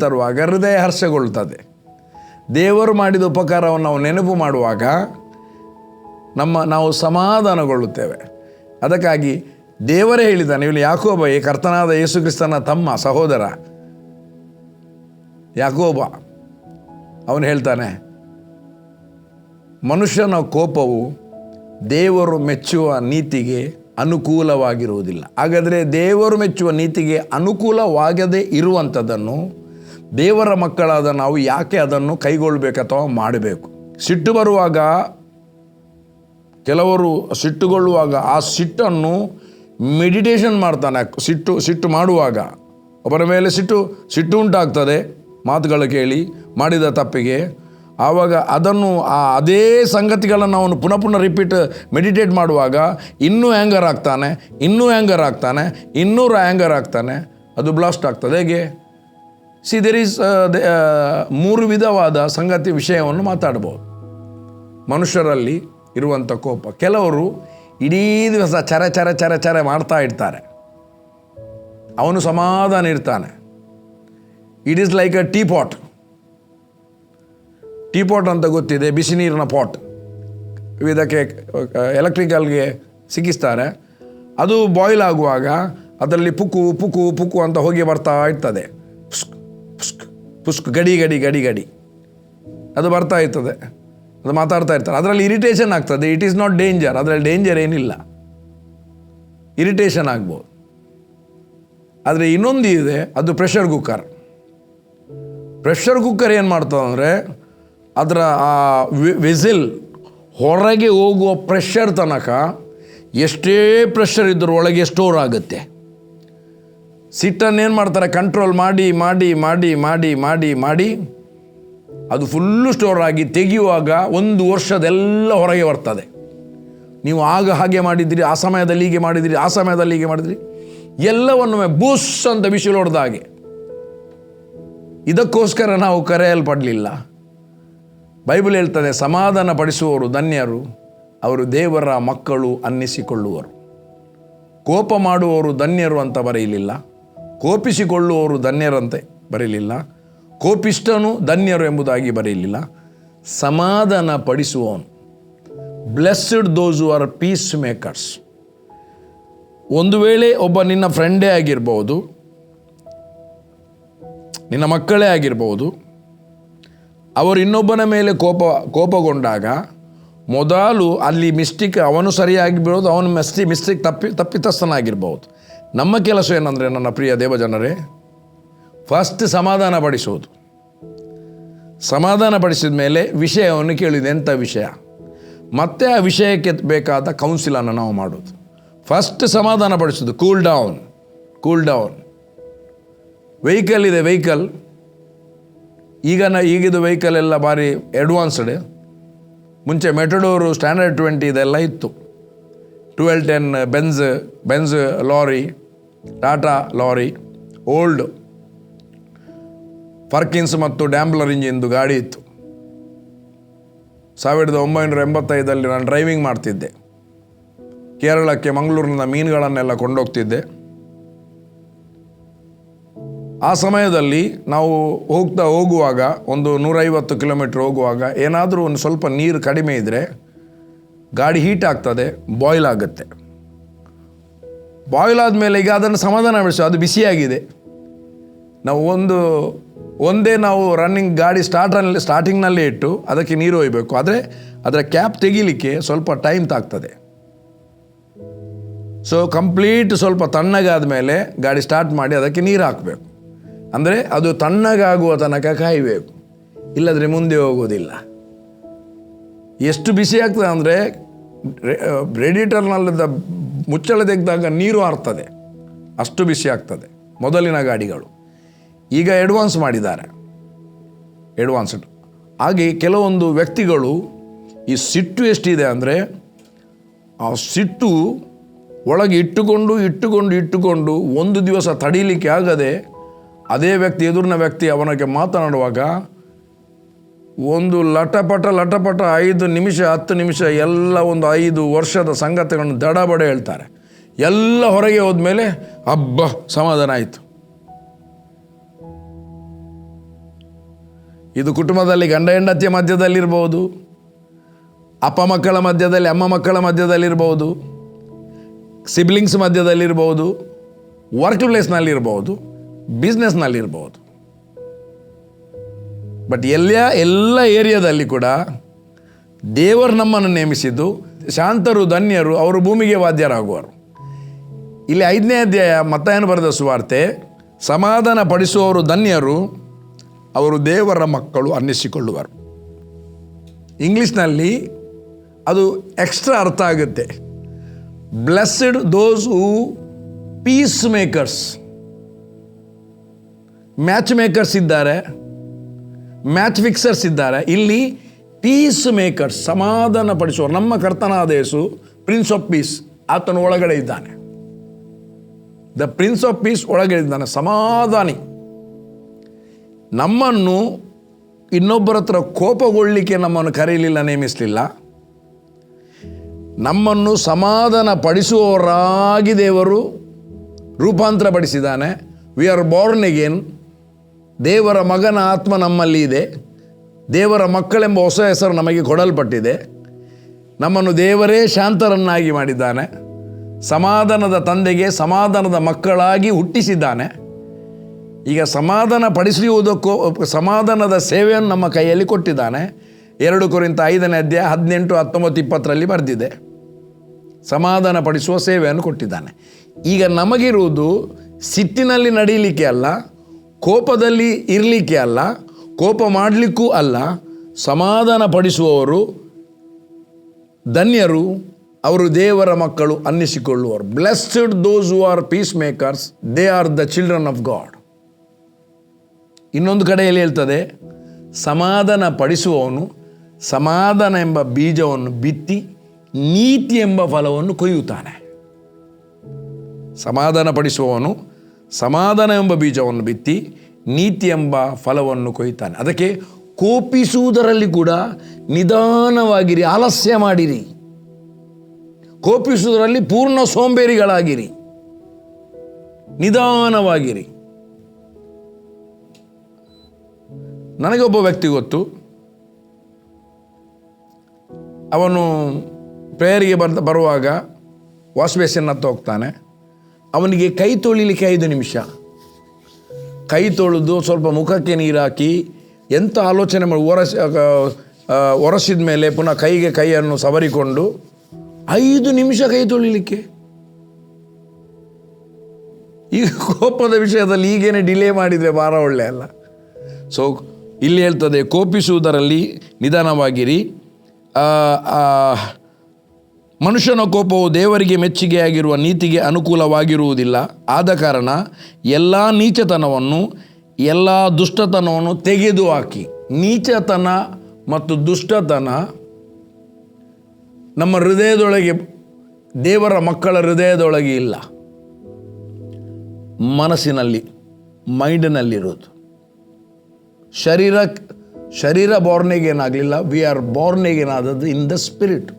ತರುವಾಗ ಹೃದಯ ಹರ್ಷಗೊಳ್ಳುತ್ತದೆ. ದೇವರು ಮಾಡಿದ ಉಪಕಾರವನ್ನು ನಾವು ನೆನಪು ಮಾಡುವಾಗ ನಾವು ಸಮಾಧಾನಗೊಳ್ಳುತ್ತೇವೆ. ಅದಕ್ಕಾಗಿ ದೇವರೇ ಹೇಳಿದ್ದಾನೆ, ಇಲ್ಲಿ ಯಾಕೋಬ, ಕರ್ತನಾದ ಯೇಸು ಕ್ರಿಸ್ತನ ತಮ್ಮ ಸಹೋದರ ಯಾಕೋಬ, ಅವನು ಹೇಳ್ತಾನೆ, ಮನುಷ್ಯನ ಕೋಪವು ದೇವರು ಮೆಚ್ಚುವ ನೀತಿಗೆ ಅನುಕೂಲವಾಗಿರುವುದಿಲ್ಲ. ಹಾಗಾದರೆ ದೇವರು ಮೆಚ್ಚುವ ನೀತಿಗೆ ಅನುಕೂಲವಾಗದೇ ಇರುವಂಥದ್ದನ್ನು ದೇವರ ಮಕ್ಕಳಾದ ನಾವು ಯಾಕೆ ಅದನ್ನು ಕೈಗೊಳ್ಳಬೇಕು ಅಥವಾ ಮಾಡಬೇಕು? ಸಿಟ್ಟು ಬರುವಾಗ, ಕೆಲವರು ಸಿಟ್ಟುಗೊಳ್ಳುವಾಗ ಆ ಸಿಟ್ಟನ್ನು ಮೆಡಿಟೇಷನ್ ಮಾಡ್ತಾನೆ. ಸಿಟ್ಟು ಮಾಡುವಾಗ ಒಬ್ಬರ ಮೇಲೆ ಸಿಟ್ಟು ಉಂಟಾಗ್ತದೆ, ಮಾತುಗಳು ಕೇಳಿ ಮಾಡಿದ ತಪ್ಪಿಗೆ. ಆವಾಗ ಅದನ್ನು ಅದೇ ಸಂಗತಿಗಳನ್ನು ಅವನು ಪುನಃ ಮೆಡಿಟೇಟ್ ಮಾಡುವಾಗ ಇನ್ನೂ ಆ್ಯಂಗರ್ ಆಗ್ತಾನೆ, ಇನ್ನೂರು ಆ್ಯಂಗರ್ ಆಗ್ತಾನೆ, ಅದು ಬ್ಲಾಸ್ಟ್ ಆಗ್ತದೆ. ಹೇಗೆ? ದೇರ್ ಈಸ್ 3 ವಿಧವಾದ ವಿಷಯವನ್ನು ಮಾತಾಡ್ಬೋದು ಮನುಷ್ಯರಲ್ಲಿ ಇರುವಂಥ ಕೋಪ. ಕೆಲವರು ಇಡೀ ದಿವಸ ಚರ ಮಾಡ್ತಾ ಇರ್ತಾರೆ, ಅವನು ಸಮಾಧಾನ ಇರ್ತಾನೆ. It is like a tea pot ಅಂತ ಗೊತ್ತಿದೆ, ಬಿಸಿ ನೀರಿನ ಪಾಟ್. ಇದಕ್ಕೆ ಎಲೆಕ್ಟ್ರಿಕಲ್ಗೆ ಸಿಕ್ಕಿಸ್ತಾರೆ. ಅದು ಬಾಯ್ಲ್ ಆಗುವಾಗ ಅದರಲ್ಲಿ ಪುಕ್ಕು ಅಂತ ಹೋಗಿ ಬರ್ತಾ ಇರ್ತದೆ. ಪುಸ್ಕ್ ಗಡಿ ಅದು ಬರ್ತಾ ಇರ್ತದೆ, ಅದು ಮಾತಾಡ್ತಾ ಇರ್ತಾರೆ. ಅದರಲ್ಲಿ ಇರಿಟೇಷನ್ ಆಗ್ತದೆ. ಇಟ್ ಈಸ್ ನಾಟ್ ಡೇಂಜರ್, ಅದರಲ್ಲಿ ಡೇಂಜರ್ ಏನಿಲ್ಲ, ಇರಿಟೇಷನ್ ಆಗ್ಬೋದು. ಆದರೆ ಇನ್ನೊಂದು ಇದೆ, ಅದು ಪ್ರೆಷರ್ ಕುಕ್ಕರ್ ಏನು ಮಾಡ್ತದೆ ಅಂದರೆ, ಅದರ ಆ ವಿಸಿಲ್ ಹೊರಗೆ ಹೋಗುವ ಪ್ರೆಷರ್ ತನಕ ಎಷ್ಟೇ ಪ್ರೆಷರ್ ಇದ್ದರೂ ಒಳಗೆ ಸ್ಟೋರ್ ಆಗುತ್ತೆ. ಸಿಟ್ಟನ್ನೇನು ಮಾಡ್ತಾರೆ, ಕಂಟ್ರೋಲ್ ಮಾಡಿ ಅದು ಫುಲ್ಲು ಸ್ಟೋರ್ ಆಗಿ ತೆಗೆಯುವಾಗ 1 ವರ್ಷದೆಲ್ಲ ಹೊರಗೆ ಬರ್ತದೆ. ನೀವು ಆಗ ಹಾಗೆ ಮಾಡಿದಿರಿ, ಆ ಸಮಯದಲ್ಲಿ ಹೀಗೆ ಮಾಡಿದಿರಿ, ಎಲ್ಲವನ್ನೊಮ್ಮೆ ಬೂಸ್ ಅಂತ ಬಿಸಿಲು ಹೊಡೆದ ಹಾಗೆ. ಇದಕ್ಕೋಸ್ಕರ ನಾವು ಕರೆಯಲ್ಪಡಲಿಲ್ಲ. ಬೈಬಲ್ ಹೇಳ್ತದೆ, ಸಮಾಧಾನ ಪಡಿಸುವವರು ಧನ್ಯರು, ಅವರು ದೇವರ ಮಕ್ಕಳು ಅನ್ನಿಸಿಕೊಳ್ಳುವರು. ಕೋಪ ಮಾಡುವವರು ಧನ್ಯರು ಅಂತ ಬರೆಯಲಿಲ್ಲ, ಕೋಪಿಸಿಕೊಳ್ಳುವವರು ಧನ್ಯರಂತೆ ಬರೆಯಲಿಲ್ಲ, ಕೋಪಿಷ್ಟನು ಧನ್ಯರು ಎಂಬುದಾಗಿ ಬರೆಯಲಿಲ್ಲ. ಸಮಾಧಾನ ಪಡಿಸುವವನು, blessed those who are peacemakers. ಒಂದು ವೇಳೆ ಒಬ್ಬ ನಿನ್ನ ಫ್ರೆಂಡೇ ಆಗಿರ್ಬೋದು, ನಿನ್ನ ಮಕ್ಕಳೇ ಆಗಿರ್ಬೋದು, ಅವರು ಇನ್ನೊಬ್ಬನ ಮೇಲೆ ಕೋಪಗೊಂಡಾಗ ಮೊದಲು ಅಲ್ಲಿ ಮಿಸ್ಟೇಕ್ ಅವನು ಸರಿಯಾಗಿರ್ಬೋದು, ಅವನು ಮಿಸ್ಟೇಕ್ ತಪ್ಪಿತಸ್ಥನಾಗಿರ್ಬೋದು. ನಮ್ಮ ಕೆಲಸ ಏನಂದರೆ, ನನ್ನ ಪ್ರಿಯ ದೇವಜನರೇ, ಫಸ್ಟ್ ಸಮಾಧಾನ ಪಡಿಸೋದು. ಸಮಾಧಾನ ಪಡಿಸಿದ ಮೇಲೆ ವಿಷಯವನ್ನು ಕೇಳಿದೆ, ಎಂಥ ವಿಷಯ, ಮತ್ತೆ ಆ ವಿಷಯಕ್ಕೆ ಬೇಕಾದ ಕೌನ್ಸಿಲನ್ನು ನಾವು ಮಾಡೋದು. ಫಸ್ಟ್ ಸಮಾಧಾನ ಪಡಿಸೋದು, ಕೂಲ್ ಡೌನ್. ವೆಹಿಕಲ್ ಇದೆ, ಈಗಿದು ವೆಹಿಕಲ್ ಎಲ್ಲ ಭಾರಿ ಅಡ್ವಾನ್ಸ್ಡ್. ಮುಂಚೆ ಮೆಟಡೋರು, ಸ್ಟ್ಯಾಂಡರ್ಡ್ 20 ಇದೆಲ್ಲ ಇತ್ತು. 1210 Benz lorry, Tata lorry, old Perkins ಮತ್ತು ಡ್ಯಾಂಬ್ಲರ್ ಇಂಜಿನ್ದು ಗಾಡಿ ಇತ್ತು. 1985 ನಾನು ಡ್ರೈವಿಂಗ್ ಮಾಡ್ತಿದ್ದೆ. ಕೇರಳಕ್ಕೆ, ಮಂಗಳೂರಿನ ಮೀನುಗಳನ್ನೆಲ್ಲ ಕೊಂಡೋಗ್ತಿದ್ದೆ. ಆ ಸಮಯದಲ್ಲಿ ನಾವು ಹೋಗುವಾಗ ಒಂದು 150 ಕಿಲೋಮೀಟ್ರ್ ಹೋಗುವಾಗ ಏನಾದರೂ ಒಂದು ಸ್ವಲ್ಪ ನೀರು ಕಡಿಮೆ ಇದ್ದರೆ ಗಾಡಿ ಹೀಟ್ ಆಗ್ತದೆ, ಬಾಯ್ಲ್ ಆಗುತ್ತೆ. ಬಾಯ್ಲ್ ಆದಮೇಲೆ ಈಗ ಅದನ್ನು ಸಮಾಧಾನ ಪಡಿಸೋ, ಅದು ಬಿಸಿಯಾಗಿದೆ. ನಾವು ಒಂದೇ ರನ್ನಿಂಗ್ ಗಾಡಿ ಸ್ಟಾರ್ಟಿಂಗ್ನಲ್ಲೇ ಇಟ್ಟು ಅದಕ್ಕೆ ನೀರು ಒಯ್ಯಬೇಕು. ಆದರೆ ಅದರ ಕ್ಯಾಪ್ ತೆಗಿಲಿಕ್ಕೆ ಸ್ವಲ್ಪ ಟೈಮ್ ತಾಗ್ತದೆ. ಸೊ ಕಂಪ್ಲೀಟ್ ಸ್ವಲ್ಪ ತಣ್ಣಗಾದ ಮೇಲೆ ಗಾಡಿ ಸ್ಟಾರ್ಟ್ ಮಾಡಿ ಅದಕ್ಕೆ ನೀರು ಹಾಕಬೇಕು. ಅಂದರೆ ಅದು ತಣ್ಣಗಾಗುವ ತನಕ ಕಾಯಬೇಕು, ಇಲ್ಲದ್ರೆ ಮುಂದೆ ಹೋಗೋದಿಲ್ಲ. ಎಷ್ಟು ಬಿಸಿ ಆಗ್ತದೆ ಅಂದರೆ ರೇಡಿಯೇಟರ್ನಲ್ಲಿದ್ದ ಮುಚ್ಚಳ ತೆಗೆದಾಗ ನೀರು ಹಾರ್ತದೆ, ಅಷ್ಟು ಬಿಸಿ ಆಗ್ತದೆ ಮೊದಲಿನ ಗಾಡಿಗಳು. ಈಗ ಅಡ್ವಾನ್ಸ್ಡ್. ಹಾಗೆ ಕೆಲವೊಂದು ವ್ಯಕ್ತಿಗಳು ಈ ಸಿಟ್ಟು ಎಷ್ಟಿದೆ ಅಂದರೆ, ಆ ಸಿಟ್ಟು ಒಳಗೆ ಇಟ್ಟುಕೊಂಡು ಒಂದು ದಿವಸ ತಡೀಲಿಕ್ಕೆ ಆಗದೆ ಅದೇ ವ್ಯಕ್ತಿ, ಎದುರಿನ ವ್ಯಕ್ತಿ ಅವನಿಗೆ ಮಾತನಾಡುವಾಗ ಒಂದು ಲಟಪಟ 5 ನಿಮಿಷ 10 ನಿಮಿಷ ಎಲ್ಲ ಒಂದು 5 ವರ್ಷದ ಸಂಗತಿಗಳನ್ನು ದಡಬಡ ಹೇಳ್ತಾರೆ. ಎಲ್ಲ ಹೊರಗೆ ಹೋದ್ಮೇಲೆ ಹಬ್ಬ ಸಮಾಧಾನ ಆಯಿತು. ಇದು ಕುಟುಂಬದಲ್ಲಿ ಗಂಡ ಹೆಂಡತಿಯ ಮಧ್ಯದಲ್ಲಿರ್ಬೋದು, ಅಪ್ಪ ಮಕ್ಕಳ ಮಧ್ಯದಲ್ಲಿ, ಅಮ್ಮ ಮಕ್ಕಳ ಮಧ್ಯದಲ್ಲಿರ್ಬೋದು, ಸಿಬ್ಲಿಂಗ್ಸ್ ಮಧ್ಯದಲ್ಲಿರ್ಬೋದು, ವರ್ಕ್ ಪ್ಲೇಸ್ನಲ್ಲಿರ್ಬೋದು, ಬಿಸ್ನೆಸ್ನಲ್ಲಿರ್ಬೋದು. ಬಟ್ ಎಲ್ಲ ಏರಿಯಾದಲ್ಲಿ ಕೂಡ ದೇವರು ನಮ್ಮನ್ನು ನೇಮಿಸಿದ್ದು ಶಾಂತರು ಧನ್ಯರು, ಅವರು ಭೂಮಿಗೆ ವಾದ್ಯರಾಗುವರು. ಇಲ್ಲಿ 5ನೇ ಅಧ್ಯಾಯ ಮತ್ತಾಯನು ಬರೆದ ಸುವಾರ್ತೆ, ಸಮಾಧಾನ ಪಡಿಸುವವರು ಧನ್ಯರು, ಅವರು ದೇವರ ಮಕ್ಕಳು ಅನ್ನಿಸಿಕೊಳ್ಳುವರು. ಇಂಗ್ಲೀಷ್ನಲ್ಲಿ ಅದು ಎಕ್ಸ್ಟ್ರಾ ಅರ್ಥ ಆಗುತ್ತೆ. Blessed those who piece makers. Match makers ಇದ್ದಾರೆ, ಮ್ಯಾಚ್ ಫಿಕ್ಸರ್ಸ್ ಇದ್ದಾರೆ. ಇಲ್ಲಿ ಪೀಸ್ ಮೇಕರ್ಸ್, ಸಮಾಧಾನ ಪಡಿಸುವರು. ನಮ್ಮ ಕರ್ತನಾದ ಯೇಸು ಪ್ರಿನ್ಸ್ ಆಫ್ ಪೀಸ್, ಆತನು ಒಳಗಡೆ ಇದ್ದಾನೆ. ದ ಪ್ರಿನ್ಸ್ ಆಫ್ ಪೀಸ್ ಒಳಗಡೆ ಇದ್ದಾನೆ, ಸಮಾಧಾನಿ. ನಮ್ಮನ್ನು ಇನ್ನೊಬ್ಬರ ಹತ್ರ ಕೋಪಗೊಳ್ಳಲಿಕ್ಕೆ ನಮ್ಮನ್ನು ಕರೆಯಲಿಲ್ಲ, ನೇಮಿಸಲಿಲ್ಲ. ನಮ್ಮನ್ನು ಸಮಾಧಾನ ಪಡಿಸುವವರಾಗಿ ದೇವರು ರೂಪಾಂತರ ಪಡಿಸಿದ್ದಾನೆ. We are born again. ದೇವರ ಮಗನ ಆತ್ಮ ನಮ್ಮಲ್ಲಿ ಇದೆ. ದೇವರ ಮಕ್ಕಳೆಂಬ ಹೊಸ ಹೆಸರು ನಮಗೆ ಕೊಡಲ್ಪಟ್ಟಿದೆ. ನಮ್ಮನ್ನು ದೇವರೇ ಶಾಂತರನ್ನಾಗಿ ಮಾಡಿದ್ದಾನೆ. ಸಮಾಧಾನದ ತಂದೆಗೆ ಸಮಾಧಾನದ ಮಕ್ಕಳಾಗಿ ಹುಟ್ಟಿಸಿದ್ದಾನೆ. ಈಗ ಸಮಾಧಾನ ಪಡಿಸುವುದಕ್ಕೂ ಸಮಾಧಾನದ ಸೇವೆಯನ್ನು ನಮ್ಮ ಕೈಯಲ್ಲಿ ಕೊಟ್ಟಿದ್ದಾನೆ. 2 ಕೊರಿಂಥ 5ನೇ ಅಧ್ಯಾಯ 18, 19, 20 ಬರೆದಿದೆ. ಸಮಾಧಾನ ಪಡಿಸುವ ಸೇವೆಯನ್ನು ಕೊಟ್ಟಿದ್ದಾನೆ. ಈಗ ನಮಗಿರುವುದು ಸಿಟ್ಟಿನಲ್ಲಿ ನಡೀಲಿಕ್ಕೆ ಅಲ್ಲ, ಕೋಪದಲ್ಲಿ ಇರಲಿಕ್ಕೆ ಅಲ್ಲ, ಕೋಪ ಮಾಡಲಿಕ್ಕೂ ಅಲ್ಲ. ಸಮಾಧಾನ ಪಡಿಸುವವರು ಧನ್ಯರು, ಅವರು ದೇವರ ಮಕ್ಕಳು ಅನ್ನಿಸಿಕೊಳ್ಳುವರು. Blessed those who are peacemakers, they are the children of God. ಇನ್ನೊಂದು ಕಡೆಯಲ್ಲಿ ಹೇಳ್ತದೆ, ಸಮಾಧಾನ ಪಡಿಸುವವನು ಸಮಾಧಾನ ಎಂಬ ಬೀಜವನ್ನು ಬಿತ್ತಿ ನೀತಿ ಎಂಬ ಫಲವನ್ನು ಕೊಯ್ಯುತ್ತಾನೆ. ಸಮಾಧಾನಪಡಿಸುವವನು ಸಮಾಧಾನ ಎಂಬ ಬೀಜವನ್ನು ಬಿತ್ತಿ ನೀತಿ ಎಂಬ ಫಲವನ್ನು ಕೊಯ್ತಾನೆ. ಅದಕ್ಕೆ ಕೋಪಿಸುವುದರಲ್ಲಿ ಕೂಡ ನಿಧಾನವಾಗಿರಿ, ಆಲಸ್ಯ ಮಾಡಿರಿ. ಕೋಪಿಸುವುದರಲ್ಲಿ ಪೂರ್ಣ ಸೋಂಬೇರಿಗಳಾಗಿರಿ, ನಿಧಾನವಾಗಿರಿ. ನನಗೊಬ್ಬ ವ್ಯಕ್ತಿ ಗೊತ್ತು. ಅವನು ಪ್ರೇಯರಿಗೆ ಬರುವಾಗ ವಾಶ್ ಬೇಸಿನ್ ಹತ್ತ ಹೋಗ್ತಾನೆ. ಅವನಿಗೆ ಕೈ ತೊಳಿಲಿಕ್ಕೆ 5 ನಿಮಿಷ. ಕೈ ತೊಳೆದು ಸ್ವಲ್ಪ ಮುಖಕ್ಕೆ ನೀರು ಹಾಕಿ ಎಂಥ ಆಲೋಚನೆ ಮಾಡಿ ಒರೆಸಿದ ಮೇಲೆ ಪುನಃ ಕೈಯನ್ನು ಸವರಿಕೊಂಡು 5 ನಿಮಿಷ ಕೈ ತೊಳಿಲಿಕ್ಕೆ. ಈಗ ಕೋಪದ ವಿಷಯದಲ್ಲಿ ಈಗೇನೆ ಡಿಲೇ ಮಾಡಿದರೆ ಭಾಳ ಒಳ್ಳೆ ಅಲ್ಲ. ಸೊ ಇಲ್ಲಿ ಹೇಳ್ತದೆ, ಕೋಪಿಸುವುದರಲ್ಲಿ ನಿಧಾನವಾಗಿರಿ. ಮನುಷ್ಯನ ಕೋಪವು ದೇವರಿಗೆ ಮೆಚ್ಚುಗೆಯಾಗಿರುವ ನೀತಿಗೆ ಅನುಕೂಲವಾಗಿರುವುದಿಲ್ಲ. ಆದ ಕಾರಣ ಎಲ್ಲ ನೀಚತನವನ್ನು ಎಲ್ಲ ದುಷ್ಟತನವನ್ನು ತೆಗೆದುಹಾಕಿ. ನೀಚತನ ಮತ್ತು ದುಷ್ಟತನ ನಮ್ಮ ಹೃದಯದೊಳಗೆ, ದೇವರ ಮಕ್ಕಳ ಹೃದಯದೊಳಗೆ ಇಲ್ಲ, ಮನಸ್ಸಿನಲ್ಲಿ, ಮೈಂಡ್ನಲ್ಲಿರೋದು. ಶರೀರ ಬಾರ್ನಿಗೆ ಏನಾಗಲಿಲ್ಲ, ವಿ ಆರ್ ಬಾರ್ನಿಗೆ ಏನಾದದ್ದು ಇನ್ ದ ಸ್ಪಿರಿಟ್.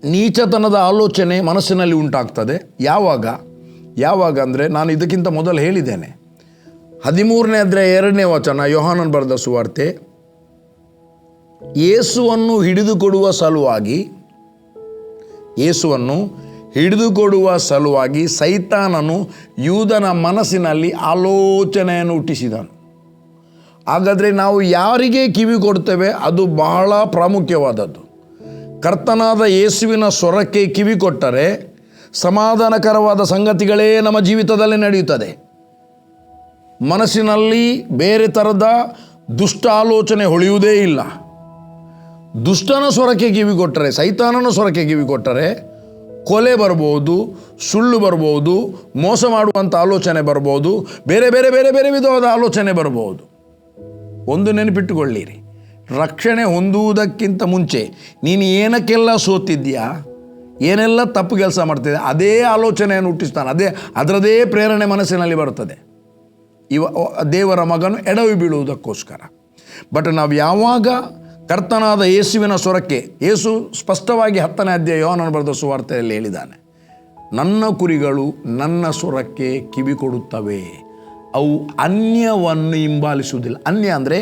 ನೀಚತನದ ಆಲೋಚನೆ ಮನಸ್ಸಿನಲ್ಲಿ ಉಂಟಾಗ್ತದೆ. ಯಾವಾಗ ಅಂದರೆ, ನಾನು ಇದಕ್ಕಿಂತ ಮೊದಲು ಹೇಳಿದ್ದೇನೆ, 13ನೇ ಅಧ್ಯಾಯ 2ನೇ ವಚನ, ಯೋಹಾನನ್ ಬರೆದ ಸುವಾರ್ತೆ. ಯೇಸುವನ್ನು ಹಿಡಿದುಕೊಡುವ ಸಲುವಾಗಿ ಸೈತಾನನು ಯೂದನ ಮನಸ್ಸಿನಲ್ಲಿ ಆಲೋಚನೆಯನ್ನು ಹುಟ್ಟಿಸಿದನು. ಹಾಗಾದರೆ ನಾವು ಯಾರಿಗೆ ಕಿವಿ ಕೊಡ್ತೇವೆ ಅದು ಬಹಳ ಪ್ರಾಮುಖ್ಯವಾದದ್ದು. ಕರ್ತನಾದ ಯೇಸುವಿನ ಸ್ವರಕ್ಕೆ ಕಿವಿ ಕೊಟ್ಟರೆ ಸಮಾಧಾನಕರವಾದ ಸಂಗತಿಗಳೇ ನಮ್ಮ ಜೀವಿತದಲ್ಲಿ ನಡೆಯುತ್ತದೆ. ಮನಸ್ಸಿನಲ್ಲಿ ಬೇರೆ ಥರದ ದುಷ್ಟ ಆಲೋಚನೆ ಹೊಳೆಯುವುದೇ ಇಲ್ಲ. ದುಷ್ಟನ ಸ್ವರಕ್ಕೆ ಕಿವಿ ಕೊಟ್ಟರೆ, ಸೈತಾನನ ಸ್ವರಕ್ಕೆ ಕಿವಿ ಕೊಟ್ಟರೆ ಕೊಲೆ ಬರ್ಬೋದು, ಸುಳ್ಳು ಬರ್ಬೋದು, ಮೋಸ ಮಾಡುವಂಥ ಆಲೋಚನೆ ಬರ್ಬೋದು, ಬೇರೆ ಬೇರೆ ಬೇರೆ ಬೇರೆ ವಿಧವಾದ ಆಲೋಚನೆ ಬರ್ಬೋದು. ಒಂದು ನೆನಪಿಟ್ಟುಕೊಳ್ಳಿರಿ, ರಕ್ಷಣೆ ಹೊಂದುವುದಕ್ಕಿಂತ ಮುಂಚೆ ನೀನು ಏನಕ್ಕೆಲ್ಲ ಸೋತಿದ್ಯಾ, ಏನೆಲ್ಲ ತಪ್ಪು ಕೆಲಸ ಮಾಡ್ತಿದ್ದೆ, ಅದೇ ಆಲೋಚನೆಯನ್ನು ಹುಟ್ಟಿಸ್ತಾನೆ. ಅದರದೇ ಪ್ರೇರಣೆ ಮನಸ್ಸಿನಲ್ಲಿ ಬರ್ತದೆ. ದೇವರ ಮಗನು ಎಡವಿ ಬೀಳುವುದಕ್ಕೋಸ್ಕರ. ಬಟ್ ನಾವು ಯಾವಾಗ ಕರ್ತನಾದ ಯೇಸುವಿನ ಸ್ವರಕ್ಕೆ, ಯೇಸು ಸ್ಪಷ್ಟವಾಗಿ 10ನೇ ಅಧ್ಯಾಯ ಯೋಹಾನನ ಬರೆದ ಸುವಾರ್ತೆಯಲ್ಲಿ ಹೇಳಿದ್ದಾನೆ, ನನ್ನ ಕುರಿಗಳು ನನ್ನ ಸ್ವರಕ್ಕೆ ಕಿವಿ ಕೊಡುತ್ತವೆ, ಅವು ಅನ್ಯವನ್ನು ಹಿಂಬಾಲಿಸುವುದಿಲ್ಲ. ಅನ್ಯ ಅಂದರೆ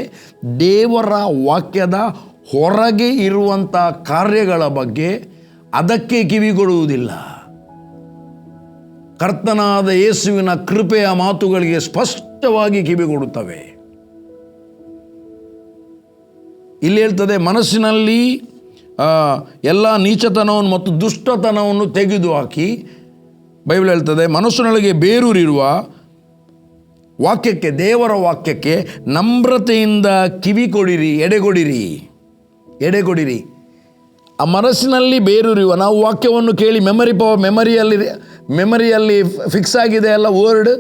ದೇವರ ವಾಕ್ಯದ ಹೊರಗೆ ಇರುವಂಥ ಕಾರ್ಯಗಳ ಬಗ್ಗೆ ಅದಕ್ಕೆ ಕಿವಿ ಕೊಡುವುದಿಲ್ಲ. ಕರ್ತನಾದ ಯೇಸುವಿನ ಕೃಪೆಯ ಮಾತುಗಳಿಗೆ ಸ್ಪಷ್ಟವಾಗಿ ಕಿವಿ ಕೊಡುತ್ತವೆ. ಇಲ್ಲಿ ಹೇಳ್ತದೆ, ಮನಸ್ಸಿನಲ್ಲಿ ಎಲ್ಲ ನೀಚತನವನ್ನು ಮತ್ತು ದುಷ್ಟತನವನ್ನು ತೆಗೆದುಹಾಕಿ. ಬೈಬಲ್ ಹೇಳ್ತದೆ, ಮನಸ್ಸಿನೊಳಗೆ ಬೇರೂರಿರುವ ವಾಕ್ಯಕ್ಕೆ, ದೇವರ ವಾಕ್ಯಕ್ಕೆ ನಮ್ರತೆಯಿಂದ ಕಿವಿ ಕೊಡಿರಿ, ಎಡೆಗೊಡಿರಿ. ಆ ಮನಸ್ಸಿನಲ್ಲಿ ಬೇರೂರಿರುವ, ನಾವು ವಾಕ್ಯವನ್ನು ಕೇಳಿ ಮೆಮರಿಯಲ್ಲಿ ಫಿಕ್ಸ್ ಆಗಿದೆ ಅಲ್ಲ ವರ್ಡ್,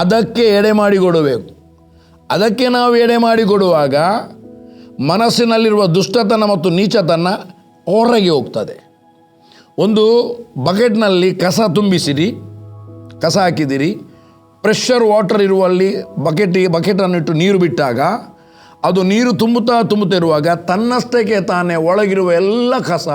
ಅದಕ್ಕೆ ಎಡೆ ಮಾಡಿಕೊಡಬೇಕು. ಅದಕ್ಕೆ ನಾವು ಎಡೆ ಮಾಡಿಕೊಡುವಾಗ ಮನಸ್ಸಿನಲ್ಲಿರುವ ದುಷ್ಟತನ ಮತ್ತು ನೀಚತನ ಹೊರಗೆ ಹೋಗ್ತದೆ. ಒಂದು ಬಕೆಟ್ನಲ್ಲಿ ಕಸ ತುಂಬಿಸಿರಿ, ಕಸ ಹಾಕಿದಿರಿ, ಪ್ರೆಷರ್ ವಾಟರ್ ಇರುವಲ್ಲಿ ಬಕೆಟನ್ನು ಇಟ್ಟು ನೀರು ಬಿಟ್ಟಾಗ ಅದು ನೀರು ತುಂಬುತ್ತಾ ಇರುವಾಗ ತನ್ನಷ್ಟಕ್ಕೆ ತಾನೇ ಒಳಗಿರುವ ಎಲ್ಲ ಕಸ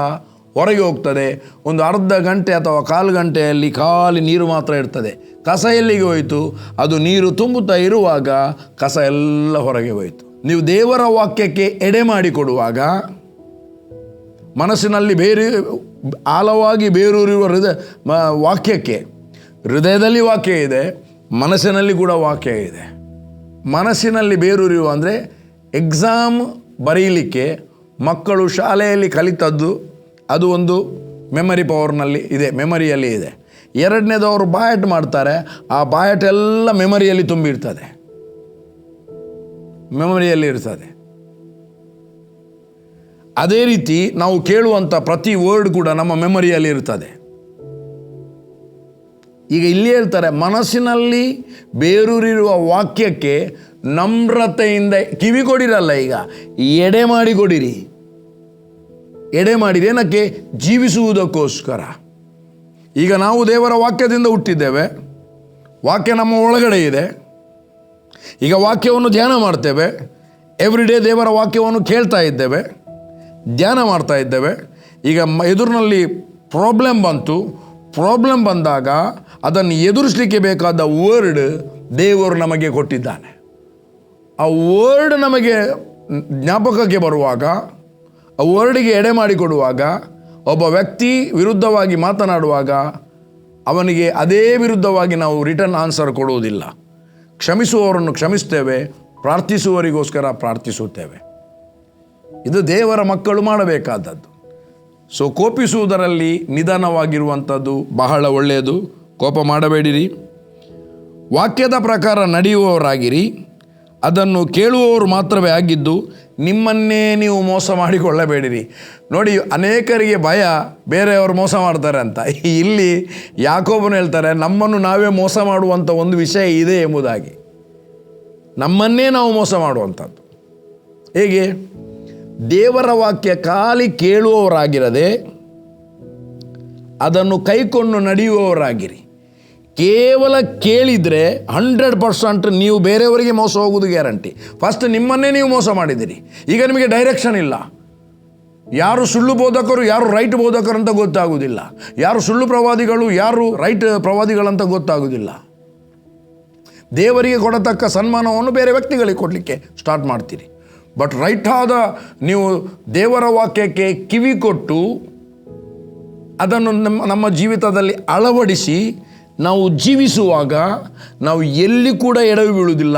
ಹೊರಗೆ ಹೋಗ್ತದೆ. ಒಂದು ಅರ್ಧ ಗಂಟೆ ಅಥವಾ 1/4 ಗಂಟೆಯಲ್ಲಿ ಖಾಲಿ ನೀರು ಮಾತ್ರ ಇರ್ತದೆ. ಕಸ ಎಲ್ಲಿಗೆ ಹೋಯಿತು? ಅದು ನೀರು ತುಂಬುತ್ತಾ ಇರುವಾಗ ಕಸ ಎಲ್ಲ ಹೊರಗೆ ಹೋಯಿತು. ನೀವು ದೇವರ ವಾಕ್ಯಕ್ಕೆ ಎಡೆ ಮಾಡಿಕೊಡುವಾಗ, ಮನಸ್ಸಿನಲ್ಲಿ ಆಳವಾಗಿ ಬೇರೂರಿರುವ ವಾಕ್ಯಕ್ಕೆ, ಹೃದಯದಲ್ಲಿ ವಾಕ್ಯ ಇದೆ, ಮನಸ್ಸಿನಲ್ಲಿ ಕೂಡ ವಾಕ್ಯ ಇದೆ. ಮನಸ್ಸಿನಲ್ಲಿ ಬೇರೂರಿರುವ ಅಂದರೆ ಎಕ್ಸಾಮ್ ಬರೀಲಿಕ್ಕೆ ಮಕ್ಕಳು ಶಾಲೆಯಲ್ಲಿ ಕಲಿತದ್ದು ಅದು ಒಂದು ಮೆಮರಿ ಪವರ್ನಲ್ಲಿ ಇದೆ, ಮೆಮರಿಯಲ್ಲಿ ಇದೆ. ಎರಡನೇದವರು ಬಾಯಟ್ ಮಾಡ್ತಾರೆ, ಆ ಬಾಯಟ್ ಎಲ್ಲ ಮೆಮರಿಯಲ್ಲಿ ತುಂಬಿರ್ತದೆ, ಮೆಮರಿಯಲ್ಲಿ ಇರ್ತದೆ. ಅದೇ ರೀತಿ ನಾವು ಕೇಳುವಂಥ ಪ್ರತಿ ವರ್ಡ್ ಕೂಡ ನಮ್ಮ ಮೆಮರಿಯಲ್ಲಿ ಇರ್ತದೆ. ಈಗ ಇಲ್ಲಿ ಹೇಳ್ತಾರೆ, ಮನಸ್ಸಿನಲ್ಲಿ ಬೇರೂರಿರುವ ವಾಕ್ಯಕ್ಕೆ ನಮ್ರತೆಯಿಂದ ಕಿವಿ ಕೊಡಿರಲ್ಲ, ಈಗ ಎಡೆ ಮಾಡಿ ಕೊಡಿರಿ. ಎಡೆ ಮಾಡಿರಿ. ಏನಕ್ಕೆ? ಜೀವಿಸುವುದಕ್ಕೋಸ್ಕರ. ಈಗ ನಾವು ದೇವರ ವಾಕ್ಯದಿಂದ ಹುಟ್ಟಿದ್ದೇವೆ, ವಾಕ್ಯ ನಮ್ಮ ಒಳಗಡೆ ಇದೆ. ಈಗ ವಾಕ್ಯವನ್ನು ಧ್ಯಾನ ಮಾಡ್ತೇವೆ, ಎವ್ರಿ ಡೇ ದೇವರ ವಾಕ್ಯವನ್ನು ಕೇಳ್ತಾ ಇದ್ದೇವೆ, ಧ್ಯಾನ ಮಾಡ್ತಾ ಇದ್ದೇವೆ. ಈಗ ಎದುರಿನಲ್ಲಿ ಪ್ರಾಬ್ಲಮ್ ಬಂತು, ಪ್ರಾಬ್ಲಮ್ ಬಂದಾಗ ಅದನ್ನು ಎದುರಿಸಲಿಕ್ಕೆ ಬೇಕಾದ ವರ್ಡ್ ದೇವರು ನಮಗೆ ಕೊಟ್ಟಿದ್ದಾನೆ. ಆ ವರ್ಡ್ ನಮಗೆ ಜ್ಞಾಪಕಕ್ಕೆ ಬರುವಾಗ, ಆ ವರ್ಡಿಗೆ ಎಡೆ ಮಾಡಿಕೊಡುವಾಗ, ಒಬ್ಬ ವ್ಯಕ್ತಿ ವಿರುದ್ಧವಾಗಿ ಮಾತನಾಡುವಾಗ ಅವನಿಗೆ ಅದೇ ವಿರುದ್ಧವಾಗಿ ನಾವು ರಿಟರ್ನ್ ಆನ್ಸರ್ ಕೊಡುವುದಿಲ್ಲ. ಕ್ಷಮಿಸುವವರನ್ನು ಕ್ಷಮಿಸ್ತೇವೆ, ಪ್ರಾರ್ಥಿಸುವವರಿಗೋಸ್ಕರ ಪ್ರಾರ್ಥಿಸುತ್ತೇವೆ. ಇದು ದೇವರ ಮಕ್ಕಳು ಮಾಡಬೇಕಾದದ್ದು. ಸೊ ಕೋಪಿಸುವುದರಲ್ಲಿ ನಿಧಾನವಾಗಿರುವಂಥದ್ದು ಬಹಳ ಒಳ್ಳೆಯದು. ಕೋಪ ಮಾಡಬೇಡಿರಿ. ವಾಕ್ಯದ ಪ್ರಕಾರ ನಡೆಯುವವರಾಗಿರಿ, ಅದನ್ನು ಕೇಳುವವರು ಮಾತ್ರವೇ ಆಗಿದ್ದು ನಿಮ್ಮನ್ನೇ ನೀವು ಮೋಸ ಮಾಡಿಕೊಳ್ಳಬೇಡಿರಿ. ನೋಡಿ, ಅನೇಕರಿಗೆ ಭಯ ಬೇರೆಯವರು ಮೋಸ ಮಾಡ್ತಾರೆ ಅಂತ. ಇಲ್ಲಿ ಯಾಕೋಬನು ಹೇಳ್ತಾರೆ, ನಮ್ಮನ್ನು ನಾವೇ ಮೋಸ ಮಾಡುವಂಥ ಒಂದು ವಿಷಯ ಇದೆ ಎಂಬುದಾಗಿ. ನಮ್ಮನ್ನೇ ನಾವು ಮೋಸ ಮಾಡುವಂಥದ್ದು ಹೇಗೆ? ದೇವರ ವಾಕ್ಯ ಖಾಲಿ ಕೇಳುವವರಾಗಿರದೆ ಅದನ್ನು ಕೈಕೊಂಡು ನಡೆಯುವವರಾಗಿರಿ. ಕೇವಲ ಕೇಳಿದರೆ 100% ನೀವು ಬೇರೆಯವರಿಗೆ ಮೋಸ ಹೋಗೋದು ಗ್ಯಾರಂಟಿ. ಫಸ್ಟ್ ನಿಮ್ಮನ್ನೇ ನೀವು ಮೋಸ ಮಾಡಿದ್ದೀರಿ. ಈಗ ನಿಮಗೆ ಡೈರೆಕ್ಷನ್ ಇಲ್ಲ. ಯಾರು ಸುಳ್ಳು ಬೋಧಕರು, ಯಾರು ರೈಟ್ ಬೋಧಕರು ಅಂತ ಗೊತ್ತಾಗೋದಿಲ್ಲ. ಯಾರು ಸುಳ್ಳು ಪ್ರವಾದಿಗಳು, ಯಾರು ರೈಟ್ ಪ್ರವಾದಿಗಳಂತ ಗೊತ್ತಾಗೋದಿಲ್ಲ. ದೇವರಿಗೆ ಕೊಡತಕ್ಕ ಸನ್ಮಾನವನ್ನು ಬೇರೆ ವ್ಯಕ್ತಿಗಳಿಗೆ ಕೊಡಲಿಕ್ಕೆ ಸ್ಟಾರ್ಟ್ ಮಾಡ್ತೀರಿ. ಬಟ್ ರೈಟ್ ಆದ ನೀವು ದೇವರ ವಾಕ್ಯಕ್ಕೆ ಕಿವಿ ಕೊಟ್ಟು ಅದನ್ನು ನಮ್ಮ ಜೀವಿತದಲ್ಲಿ ಅಳವಡಿಸಿ ನಾವು ಜೀವಿಸುವಾಗ ನಾವು ಎಲ್ಲಿ ಕೂಡ ಎಡವಿ ಬೀಳುವುದಿಲ್ಲ,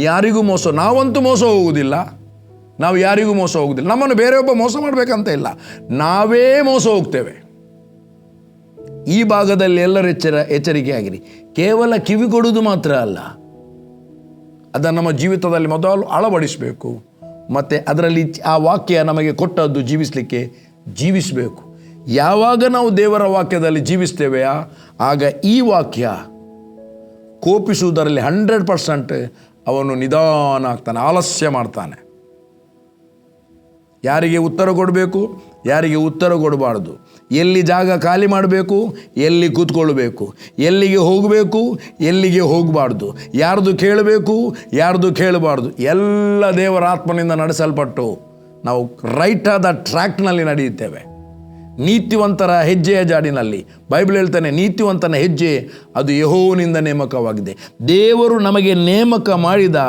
ಯಾರಿಗೂ ನಾವಂತೂ ಮೋಸ ಹೋಗುವುದಿಲ್ಲ, ನಾವು ಯಾರಿಗೂ ಮೋಸ ಹೋಗುವುದಿಲ್ಲ. ನಮ್ಮನ್ನು ಬೇರೆಯೊಬ್ಬ ಮೋಸ ಮಾಡಬೇಕಂತ ಇಲ್ಲ, ನಾವೇ ಮೋಸ ಹೋಗ್ತೇವೆ. ಈ ಭಾಗದಲ್ಲಿ ಎಲ್ಲರೂ ಎಚ್ಚರಿಕೆ ಆಗಿರಿ. ಕೇವಲ ಕಿವಿ ಕೊಡುವುದು ಮಾತ್ರ ಅಲ್ಲ, ಅದನ್ನು ನಮ್ಮ ಜೀವಿತದಲ್ಲಿ ಮೊದಲು ಅಳವಡಿಸಬೇಕು. ಮತ್ತು ಅದರಲ್ಲಿ ಆ ವಾಕ್ಯ ನಮಗೆ ಕೊಟ್ಟದ್ದು ಜೀವಿಸಬೇಕು. ಯಾವಾಗ ನಾವು ದೇವರ ವಾಕ್ಯದಲ್ಲಿ ಜೀವಿಸ್ತೇವೆಯಾ ಆಗ ಈ ವಾಕ್ಯ ಕೋಪಿಸುವುದರಲ್ಲಿ 100% ಅವನು ನಿಧಾನ ಆಗ್ತಾನೆ, ಆಲಸ್ಯ ಮಾಡ್ತಾನೆ. ಯಾರಿಗೆ ಉತ್ತರ ಕೊಡಬೇಕು, ಯಾರಿಗೆ ಉತ್ತರ ಕೊಡಬಾರ್ದು, ಎಲ್ಲಿ ಜಾಗ ಖಾಲಿ ಮಾಡಬೇಕು, ಎಲ್ಲಿ ಕೂತ್ಕೊಳ್ಬೇಕು, ಎಲ್ಲಿಗೆ ಹೋಗಬೇಕು, ಎಲ್ಲಿಗೆ ಹೋಗಬಾರ್ದು, ಯಾರ್ದು ಕೇಳಬೇಕು, ಯಾರ್ದು ಕೇಳಬಾರ್ದು, ಎಲ್ಲ ದೇವರ ಆತ್ಮನಿಂದ ನಡೆಸಲ್ಪಟ್ಟು ನಾವು ರೈಟ್ ಆದ ಟ್ರ್ಯಾಕ್ನಲ್ಲಿ ನಡೆಯುತ್ತೇವೆ. ನೀತಿವಂತರ ಹೆಜ್ಜೆಯ ಜಾಡಿನಲ್ಲಿ ಬೈಬಲ್ ಹೇಳ್ತಾನೆ, ನೀತಿವಂತನ ಹೆಜ್ಜೆ ಅದು ಯೆಹೋವನಿಂದ ನೇಮಕವಾಗಿದೆ. ದೇವರು ನಮಗೆ ನೇಮಕ ಮಾಡಿದ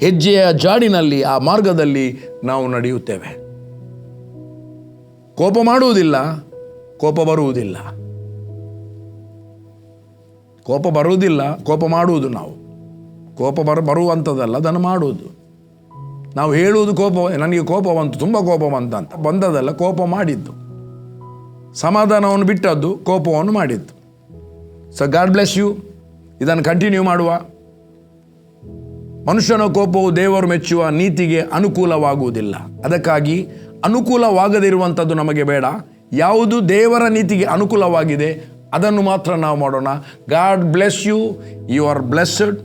ಹೆಜ್ಜೆಯ ಜಾಡಿನಲ್ಲಿ, ಆ ಮಾರ್ಗದಲ್ಲಿ ನಾವು ನಡೆಯುತ್ತೇವೆ. ಕೋಪ ಮಾಡುವುದಿಲ್ಲ, ಕೋಪ ಬರುವುದಿಲ್ಲ. ಕೋಪ ಮಾಡುವುದು. ನಾವು ಕೋಪ ಬರುವಂಥದ್ದಲ್ಲ, ಅದನ್ನು ಮಾಡುವುದು. ನಾವು ಹೇಳುವುದು ನನಗೆ ಕೋಪ ಬಂತು, ತುಂಬ ಕೋಪ ಅಂತ ಬಂದದಲ್ಲ, ಕೋಪ ಮಾಡಿದ್ದು. ಸಮಾಧಾನವನ್ನು ಬಿಟ್ಟದ್ದು, ಕೋಪವನ್ನು ಮಾಡಿದ್ದು. So God bless you. ಇದನ್ನು ಕಂಟಿನ್ಯೂ ಮಾಡುವ. ಮನುಷ್ಯನ ಕೋಪವು ದೇವರು ಮೆಚ್ಚುವ ನೀತಿಗೆ ಅನುಕೂಲವಾಗುವುದಿಲ್ಲ. ಅದಕ್ಕಾಗಿ ಅನುಕೂಲವಾಗದಿರುವಂಥದ್ದು ನಮಗೆ ಬೇಡ. ಯಾವುದು ದೇವರ ನೀತಿಗೆ ಅನುಕೂಲವಾಗಿದೆ ಅದನ್ನು ಮಾತ್ರ ನಾವು ಮಾಡೋಣ. God bless you. You are blessed.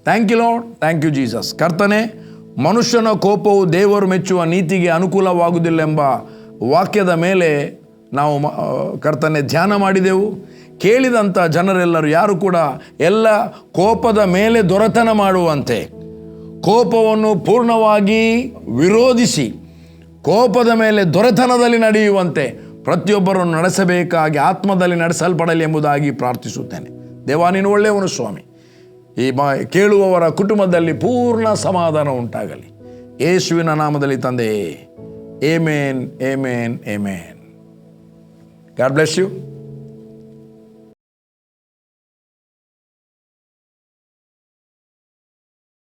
Thank you Lord. Thank you Jesus. ಕರ್ತನೆ, ಮನುಷ್ಯನ ಕೋಪವು ದೇವರು ಮೆಚ್ಚುವ ನೀತಿಗೆ ಅನುಕೂಲವಾಗುವುದಿಲ್ಲ ಎಂಬ ವಾಕ್ಯದ ಮೇಲೆ ನಾವು ಕರ್ತನೆ ಧ್ಯಾನ ಮಾಡಿದೆವು. ಕೇಳಿದಂಥ ಜನರೆಲ್ಲರೂ ಯಾರು ಕೂಡ ಎಲ್ಲ ಕೋಪದ ಮೇಲೆ ದೊರೆತನ ಮಾಡುವಂತೆ, ಕೋಪವನ್ನು ಪೂರ್ಣವಾಗಿ ವಿರೋಧಿಸಿ ಕೋಪದ ಮೇಲೆ ದೊರೆತನದಲ್ಲಿ ನಡೆಯುವಂತೆ ಪ್ರತಿಯೊಬ್ಬರನ್ನು ನಡೆಸಬೇಕಾಗಿ ಆತ್ಮದಲ್ಲಿ ನಡೆಸಲ್ಪಡಲಿ ಎಂಬುದಾಗಿ ಪ್ರಾರ್ಥಿಸುತ್ತೇನೆ. ದೇವ, ನೀನು ಒಳ್ಳೆಯವನು ಸ್ವಾಮಿ. ಈ ಕೇಳುವವರ ಕುಟುಂಬದಲ್ಲಿ ಪೂರ್ಣ ಸಮಾಧಾನ ಉಂಟಾಗಲಿ ಯೇಸುವಿನ ನಾಮದಲ್ಲಿ ತಂದೆಯೇ. Amen, amen, amen. God bless you.